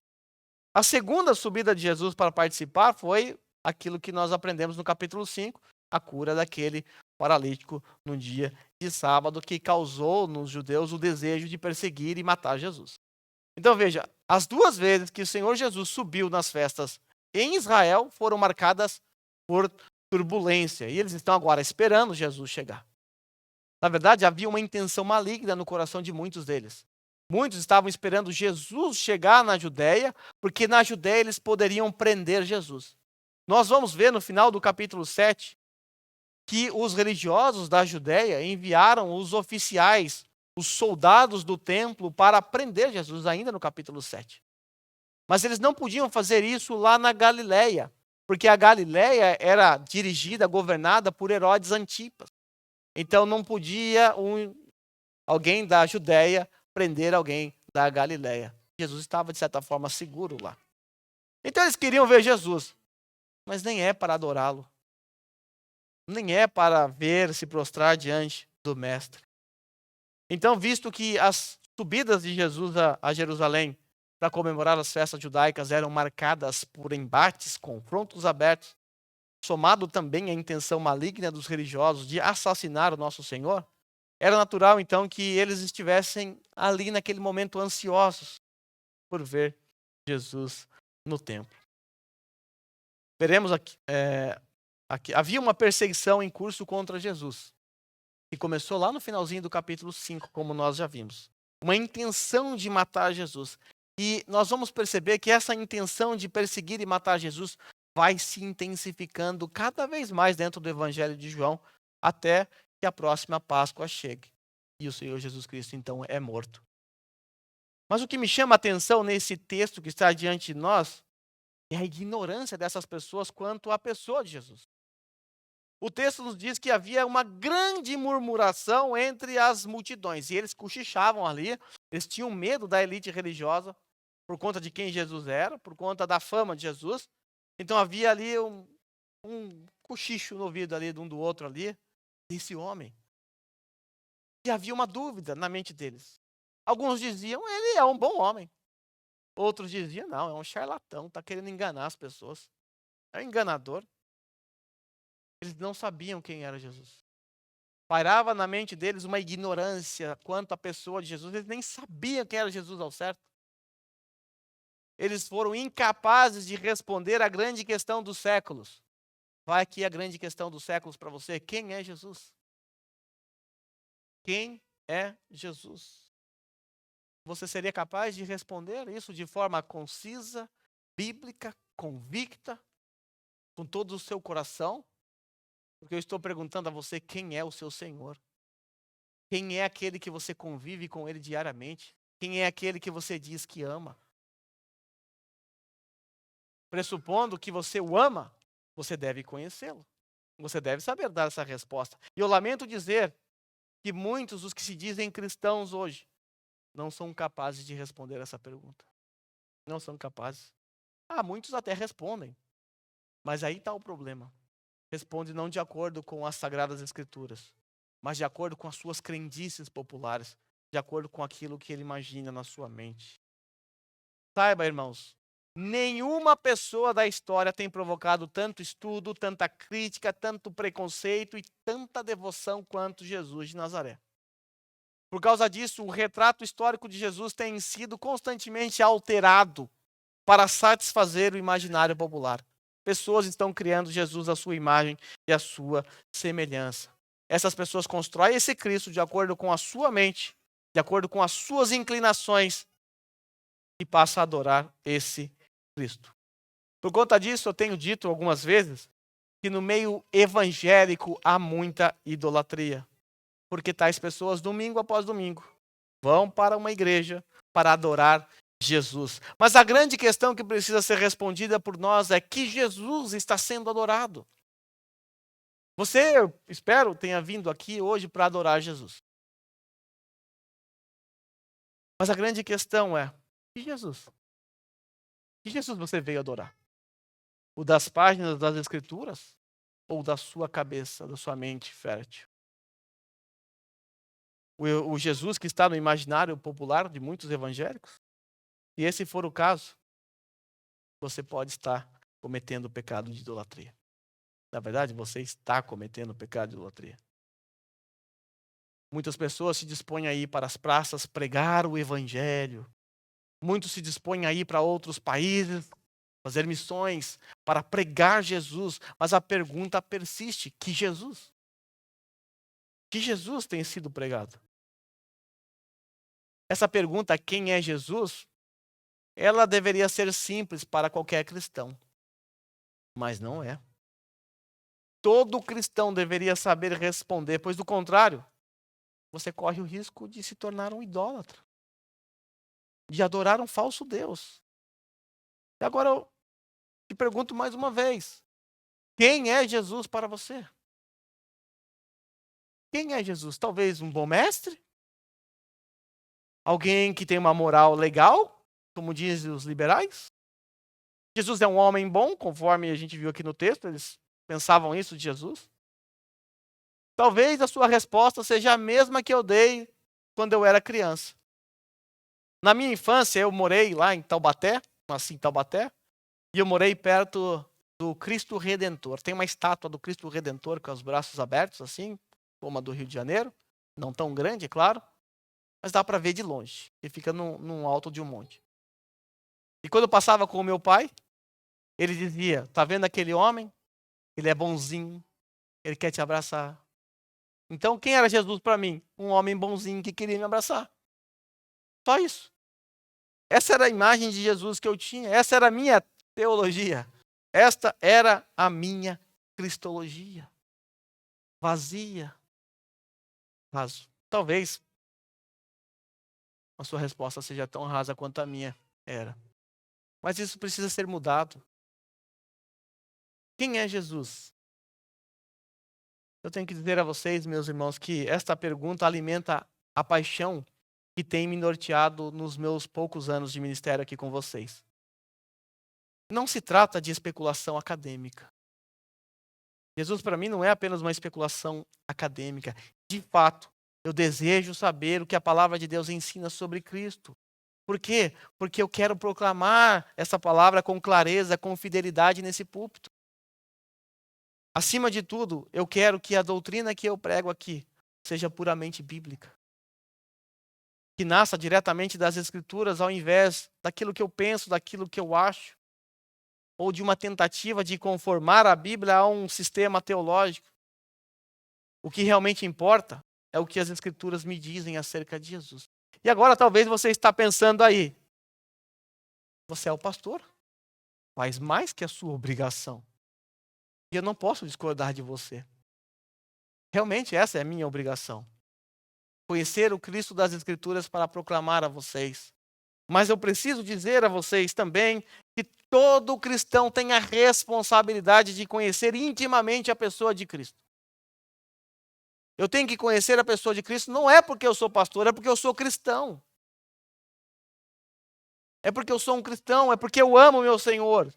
A segunda subida de Jesus para participar foi aquilo que nós aprendemos no capítulo 5, a cura daquele paralítico no dia de sábado, que causou nos judeus o desejo de perseguir e matar Jesus. Então veja, as duas vezes que o Senhor Jesus subiu nas festas em Israel foram marcadas por turbulência. E eles estão agora esperando Jesus chegar. Na verdade, havia uma intenção maligna no coração de muitos deles. Muitos estavam esperando Jesus chegar na Judéia, porque na Judéia eles poderiam prender Jesus. Nós vamos ver no final do capítulo 7 que os religiosos da Judéia enviaram os oficiais, os soldados do templo, para prender Jesus, ainda no capítulo 7. Mas eles não podiam fazer isso lá na Galileia, porque a Galileia era dirigida, governada por Herodes Antipas. Então não podia alguém da Judéia prender alguém da Galileia. Jesus estava, de certa forma, seguro lá. Então eles queriam ver Jesus, mas nem é para adorá-lo. Nem é para ver, se prostrar diante do Mestre. Então, visto que as subidas de Jesus a Jerusalém para comemorar as festas judaicas eram marcadas por embates, confrontos abertos, somado também à intenção maligna dos religiosos de assassinar o nosso Senhor, era natural, então, que eles estivessem ali naquele momento ansiosos por ver Jesus no templo. Veremos aqui, havia uma perseguição em curso contra Jesus, que começou lá no finalzinho do capítulo 5, como nós já vimos. Uma intenção de matar Jesus. E nós vamos perceber que essa intenção de perseguir e matar Jesus vai se intensificando cada vez mais dentro do Evangelho de João, até que a próxima Páscoa chegue. e o Senhor Jesus Cristo, então, é morto. Mas o que me chama a atenção nesse texto que está diante de nós é a ignorância dessas pessoas quanto à pessoa de Jesus. O texto nos diz que havia uma grande murmuração entre as multidões, e eles cochichavam ali, eles tinham medo da elite religiosa, por conta de quem Jesus era, por conta da fama de Jesus. Então havia ali um cochicho no ouvido ali de um do outro ali, desse homem. E havia uma dúvida na mente deles. Alguns diziam, ele é um bom homem. Outros diziam, não, é um charlatão, está querendo enganar as pessoas. É um enganador. Eles não sabiam quem era Jesus. Pairava na mente deles uma ignorância quanto à pessoa de Jesus. Eles nem sabiam quem era Jesus ao certo. Eles foram incapazes de responder à grande questão dos séculos. Vai aqui a grande questão dos séculos para você. Quem é Jesus? Quem é Jesus? Você seria capaz de responder isso de forma concisa, bíblica, convicta, com todo o seu coração? Porque eu estou perguntando a você quem é o seu Senhor. Quem é aquele que você convive com ele diariamente? Quem é aquele que você diz que ama? Pressupondo que você o ama, você deve conhecê-lo. Você deve saber dar essa resposta. E eu lamento dizer que muitos dos que se dizem cristãos hoje não são capazes de responder essa pergunta. Não são capazes. Muitos até respondem. Mas aí está o problema. Responde não de acordo com as Sagradas Escrituras, mas de acordo com as suas crendices populares, de acordo com aquilo que ele imagina na sua mente. Saiba, irmãos, nenhuma pessoa da história tem provocado tanto estudo, tanta crítica, tanto preconceito e tanta devoção quanto Jesus de Nazaré. Por causa disso, o retrato histórico de Jesus tem sido constantemente alterado para satisfazer o imaginário popular. Pessoas estão criando Jesus à sua imagem e à sua semelhança. Essas pessoas constroem esse Cristo de acordo com a sua mente, de acordo com as suas inclinações, e passa a adorar esse Cristo. Por conta disso, eu tenho dito algumas vezes que no meio evangélico há muita idolatria. Porque tais pessoas, domingo após domingo, vão para uma igreja para adorar Jesus. Mas a grande questão que precisa ser respondida por nós é que Jesus está sendo adorado. Você, eu espero, tenha vindo aqui hoje para adorar Jesus. Mas a grande questão é, que Jesus? Que Jesus você veio adorar? O das páginas das Escrituras? Ou da sua cabeça, da sua mente fértil? O Jesus que está no imaginário popular de muitos evangélicos? Se esse for o caso, você pode estar cometendo o pecado de idolatria. Na verdade, você está cometendo o pecado de idolatria. Muitas pessoas se dispõem a ir para as praças pregar o evangelho. Muitos se dispõem a ir para outros países, fazer missões para pregar Jesus. Mas a pergunta persiste: que Jesus? Que Jesus tem sido pregado? Essa pergunta, quem é Jesus? Ela deveria ser simples para qualquer cristão. Mas não é. Todo cristão deveria saber responder, pois do contrário, você corre o risco de se tornar um idólatra, de adorar um falso Deus. E agora eu te pergunto mais uma vez: quem é Jesus para você? Quem é Jesus? Talvez um bom mestre? Alguém que tem uma moral legal, como dizem os liberais? Jesus é um homem bom, conforme a gente viu aqui no texto, eles pensavam isso de Jesus? Talvez a sua resposta seja a mesma que eu dei quando eu era criança. Na minha infância, eu morei lá em Taubaté, nasci em Taubaté, e eu morei perto do Cristo Redentor. Tem uma estátua do Cristo Redentor com os braços abertos, assim, como a do Rio de Janeiro. Não tão grande, é claro, mas dá para ver de longe, e fica num alto de um monte. E quando eu passava com o meu pai, ele dizia: tá vendo aquele homem? Ele é bonzinho, ele quer te abraçar. Então, quem era Jesus para mim? Um homem bonzinho que queria me abraçar. Só isso. Essa era a imagem de Jesus que eu tinha. Essa era a minha teologia. Esta era a minha cristologia. Vazia. Raso. Talvez a sua resposta seja tão rasa quanto a minha era. Mas isso precisa ser mudado. Quem é Jesus? Eu tenho que dizer a vocês, meus irmãos, que esta pergunta alimenta a paixão que tem me norteado nos meus poucos anos de ministério aqui com vocês. Não se trata de especulação acadêmica. Jesus, para mim, não é apenas uma especulação acadêmica. De fato, eu desejo saber o que a palavra de Deus ensina sobre Cristo. Por quê? Porque eu quero proclamar essa palavra com clareza, com fidelidade nesse púlpito. Acima de tudo, eu quero que a doutrina que eu prego aqui seja puramente bíblica. Que nasça diretamente das Escrituras, ao invés daquilo que eu penso, daquilo que eu acho, ou de uma tentativa de conformar a Bíblia a um sistema teológico. O que realmente importa é o que as Escrituras me dizem acerca de Jesus. E agora talvez você está pensando aí, você é o pastor, faz mais que a sua obrigação. E eu não posso discordar de você. Realmente essa é a minha obrigação. Conhecer o Cristo das Escrituras para proclamar a vocês. Mas eu preciso dizer a vocês também que todo cristão tem a responsabilidade de conhecer intimamente a pessoa de Cristo. Eu tenho que conhecer a pessoa de Cristo não é porque eu sou pastor, é porque eu sou cristão. É porque eu sou um cristão, é porque eu amo o meu Senhor.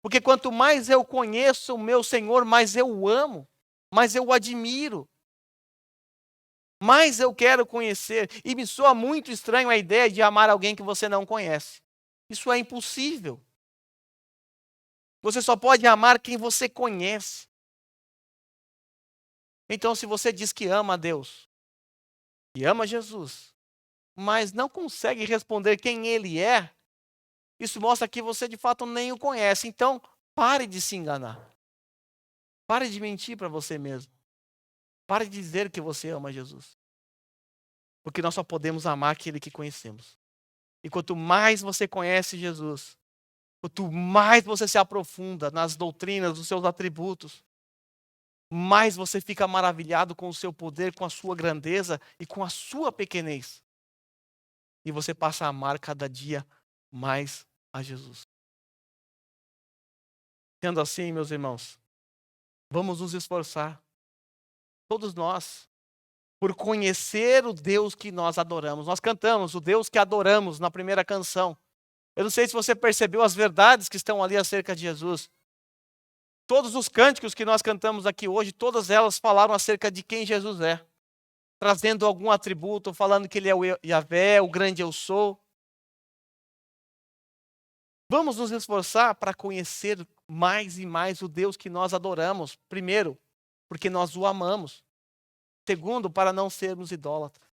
Porque quanto mais eu conheço o meu Senhor, mais eu o amo, mais eu o admiro. Mais eu quero conhecer. E me soa muito estranho a ideia de amar alguém que você não conhece. Isso é impossível. Você só pode amar quem você conhece. Então, se você diz que ama a Deus e ama Jesus, mas não consegue responder quem Ele é, isso mostra que você de fato nem o conhece. Então, pare de se enganar. Pare de mentir para você mesmo. Pare de dizer que você ama Jesus. Porque nós só podemos amar aquele que conhecemos. E quanto mais você conhece Jesus, quanto mais você se aprofunda nas doutrinas, nos seus atributos, mais você fica maravilhado com o seu poder, com a sua grandeza e com a sua pequenez. E você passa a amar cada dia mais a Jesus. Sendo assim, meus irmãos, vamos nos esforçar, todos nós, por conhecer o Deus que nós adoramos. Nós cantamos o Deus que adoramos na primeira canção. Eu não sei se você percebeu as verdades que estão ali acerca de Jesus. Todos os cânticos que nós cantamos aqui hoje, todas elas falaram acerca de quem Jesus é. Trazendo algum atributo, falando que Ele é o Yahvé, o grande eu sou. Vamos nos esforçar para conhecer mais e mais o Deus que nós adoramos. Primeiro, porque nós o amamos. Segundo, para não sermos idólatras.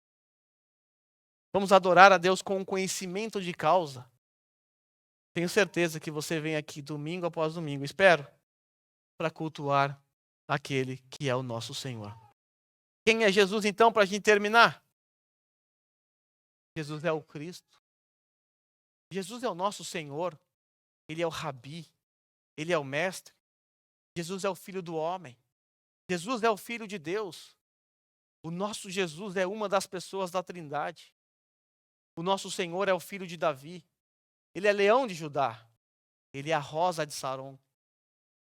Vamos adorar a Deus com um conhecimento de causa. Tenho certeza que você vem aqui domingo após domingo, espero, para cultuar aquele que é o nosso Senhor. Quem é Jesus então, para a gente terminar? Jesus é o Cristo. Jesus é o nosso Senhor. Ele é o Rabi. Ele é o Mestre. Jesus é o Filho do homem. Jesus é o Filho de Deus. O nosso Jesus é uma das pessoas da Trindade. O nosso Senhor é o Filho de Davi. Ele é Leão de Judá. Ele é a Rosa de Saron.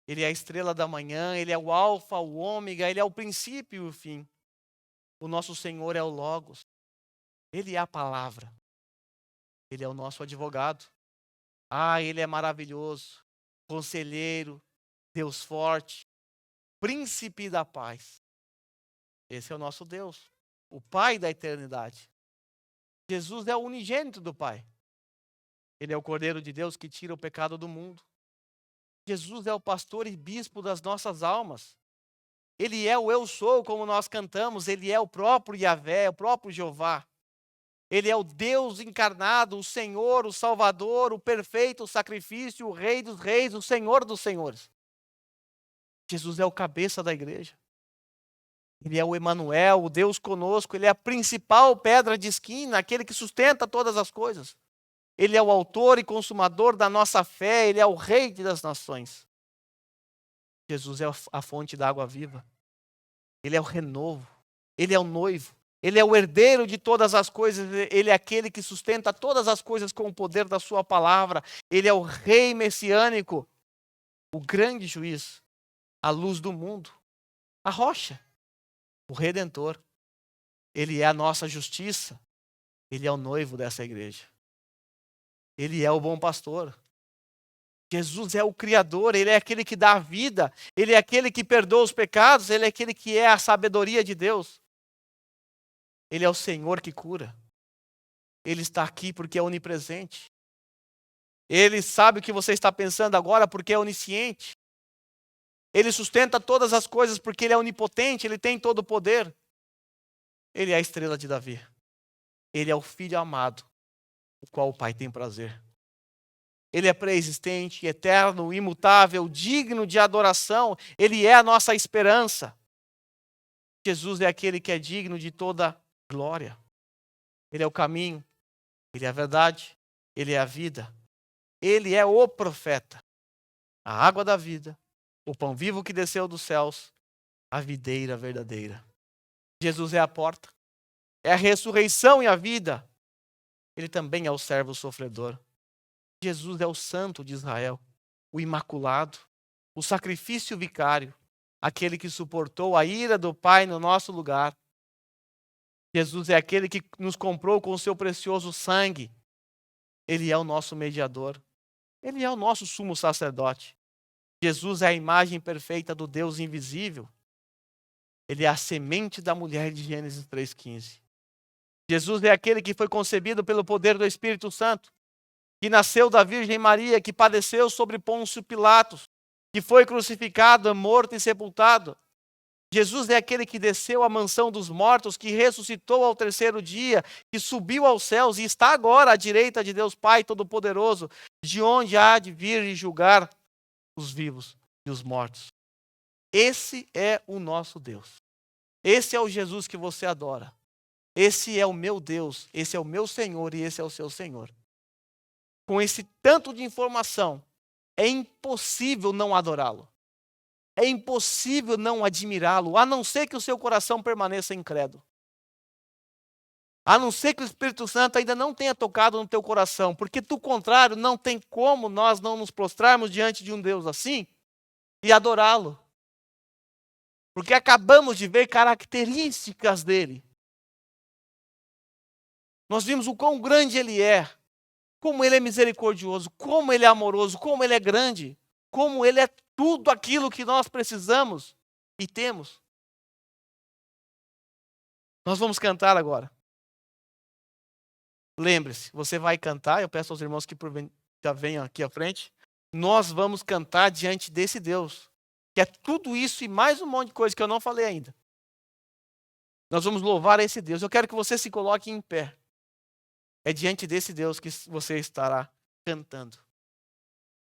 Ele é a estrela da manhã. Ele é o Alfa, o Ômega. Ele é o princípio e o fim. O nosso Senhor é o Logos. Ele é a palavra. Ele é o nosso advogado. Ele é maravilhoso. Conselheiro, Deus forte, príncipe da paz. Esse é o nosso Deus, o Pai da eternidade. Jesus é o unigênito do Pai. Ele é o Cordeiro de Deus que tira o pecado do mundo. Jesus é o pastor e bispo das nossas almas. Ele é o eu sou, como nós cantamos. Ele é o próprio Yahvé, o próprio Jeová. Ele é o Deus encarnado, o Senhor, o Salvador, o perfeito sacrifício, o Rei dos reis, o Senhor dos senhores. Jesus é o cabeça da igreja. Ele é o Emanuel, o Deus conosco. Ele é a principal pedra de esquina, aquele que sustenta todas as coisas. Ele é o autor e consumador da nossa fé. Ele é o Rei das nações. Jesus é a fonte da água viva. Ele é o renovo. Ele é o noivo. Ele é o herdeiro de todas as coisas, ele é aquele que sustenta todas as coisas com o poder da sua palavra. Ele é o rei messiânico, o grande juiz, a luz do mundo, a rocha, o redentor. Ele é a nossa justiça, ele é o noivo dessa igreja. Ele é o bom pastor. Jesus é o Criador, ele é aquele que dá a vida, ele é aquele que perdoa os pecados, ele é aquele que é a sabedoria de Deus. Ele é o Senhor que cura. Ele está aqui porque é onipresente. Ele sabe o que você está pensando agora porque é onisciente. Ele sustenta todas as coisas porque ele é onipotente, ele tem todo o poder. Ele é a estrela de Davi. Ele é o filho amado, o qual o Pai tem prazer. Ele é pré-existente, eterno, imutável, digno de adoração. Ele é a nossa esperança. Jesus é aquele que é digno de toda glória. Ele é o caminho, ele é a verdade, ele é a vida. Ele é o profeta, a água da vida, o pão vivo que desceu dos céus, a videira verdadeira. Jesus é a porta, é a ressurreição e a vida. Ele também é o servo sofredor. Jesus é o santo de Israel, o imaculado, o sacrifício vicário, aquele que suportou a ira do Pai no nosso lugar. Jesus é aquele que nos comprou com o seu precioso sangue. Ele é o nosso mediador. Ele é o nosso sumo sacerdote. Jesus é a imagem perfeita do Deus invisível. Ele é a semente da mulher de Gênesis 3,15. Jesus é aquele que foi concebido pelo poder do Espírito Santo, que nasceu da Virgem Maria, que padeceu sobre Pôncio Pilatos, que foi crucificado, morto e sepultado. Jesus é aquele que desceu à mansão dos mortos, que ressuscitou ao terceiro dia, que subiu aos céus e está agora à direita de Deus Pai Todo-Poderoso, de onde há de vir e julgar os vivos e os mortos. Esse é o nosso Deus. Esse é o Jesus que você adora. Esse é o meu Deus, esse é o meu Senhor e esse é o seu Senhor. Com esse tanto de informação, é impossível não adorá-lo. É impossível não admirá-lo, a não ser que o seu coração permaneça incrédulo. A não ser que o Espírito Santo ainda não tenha tocado no teu coração, porque do contrário, não tem como nós não nos prostrarmos diante de um Deus assim e adorá-lo. Porque acabamos de ver características dele. Nós vimos o quão grande ele é, como ele é misericordioso, como ele é amoroso, como ele é grande, como ele é tudo aquilo que nós precisamos e temos. Nós vamos cantar agora. Lembre-se, você vai cantar, eu peço aos irmãos que já venham aqui à frente. Nós vamos cantar diante desse Deus, que é tudo isso e mais um monte de coisa que eu não falei ainda. Nós vamos louvar esse Deus. Eu quero que você se coloque em pé. É diante desse Deus que você estará cantando.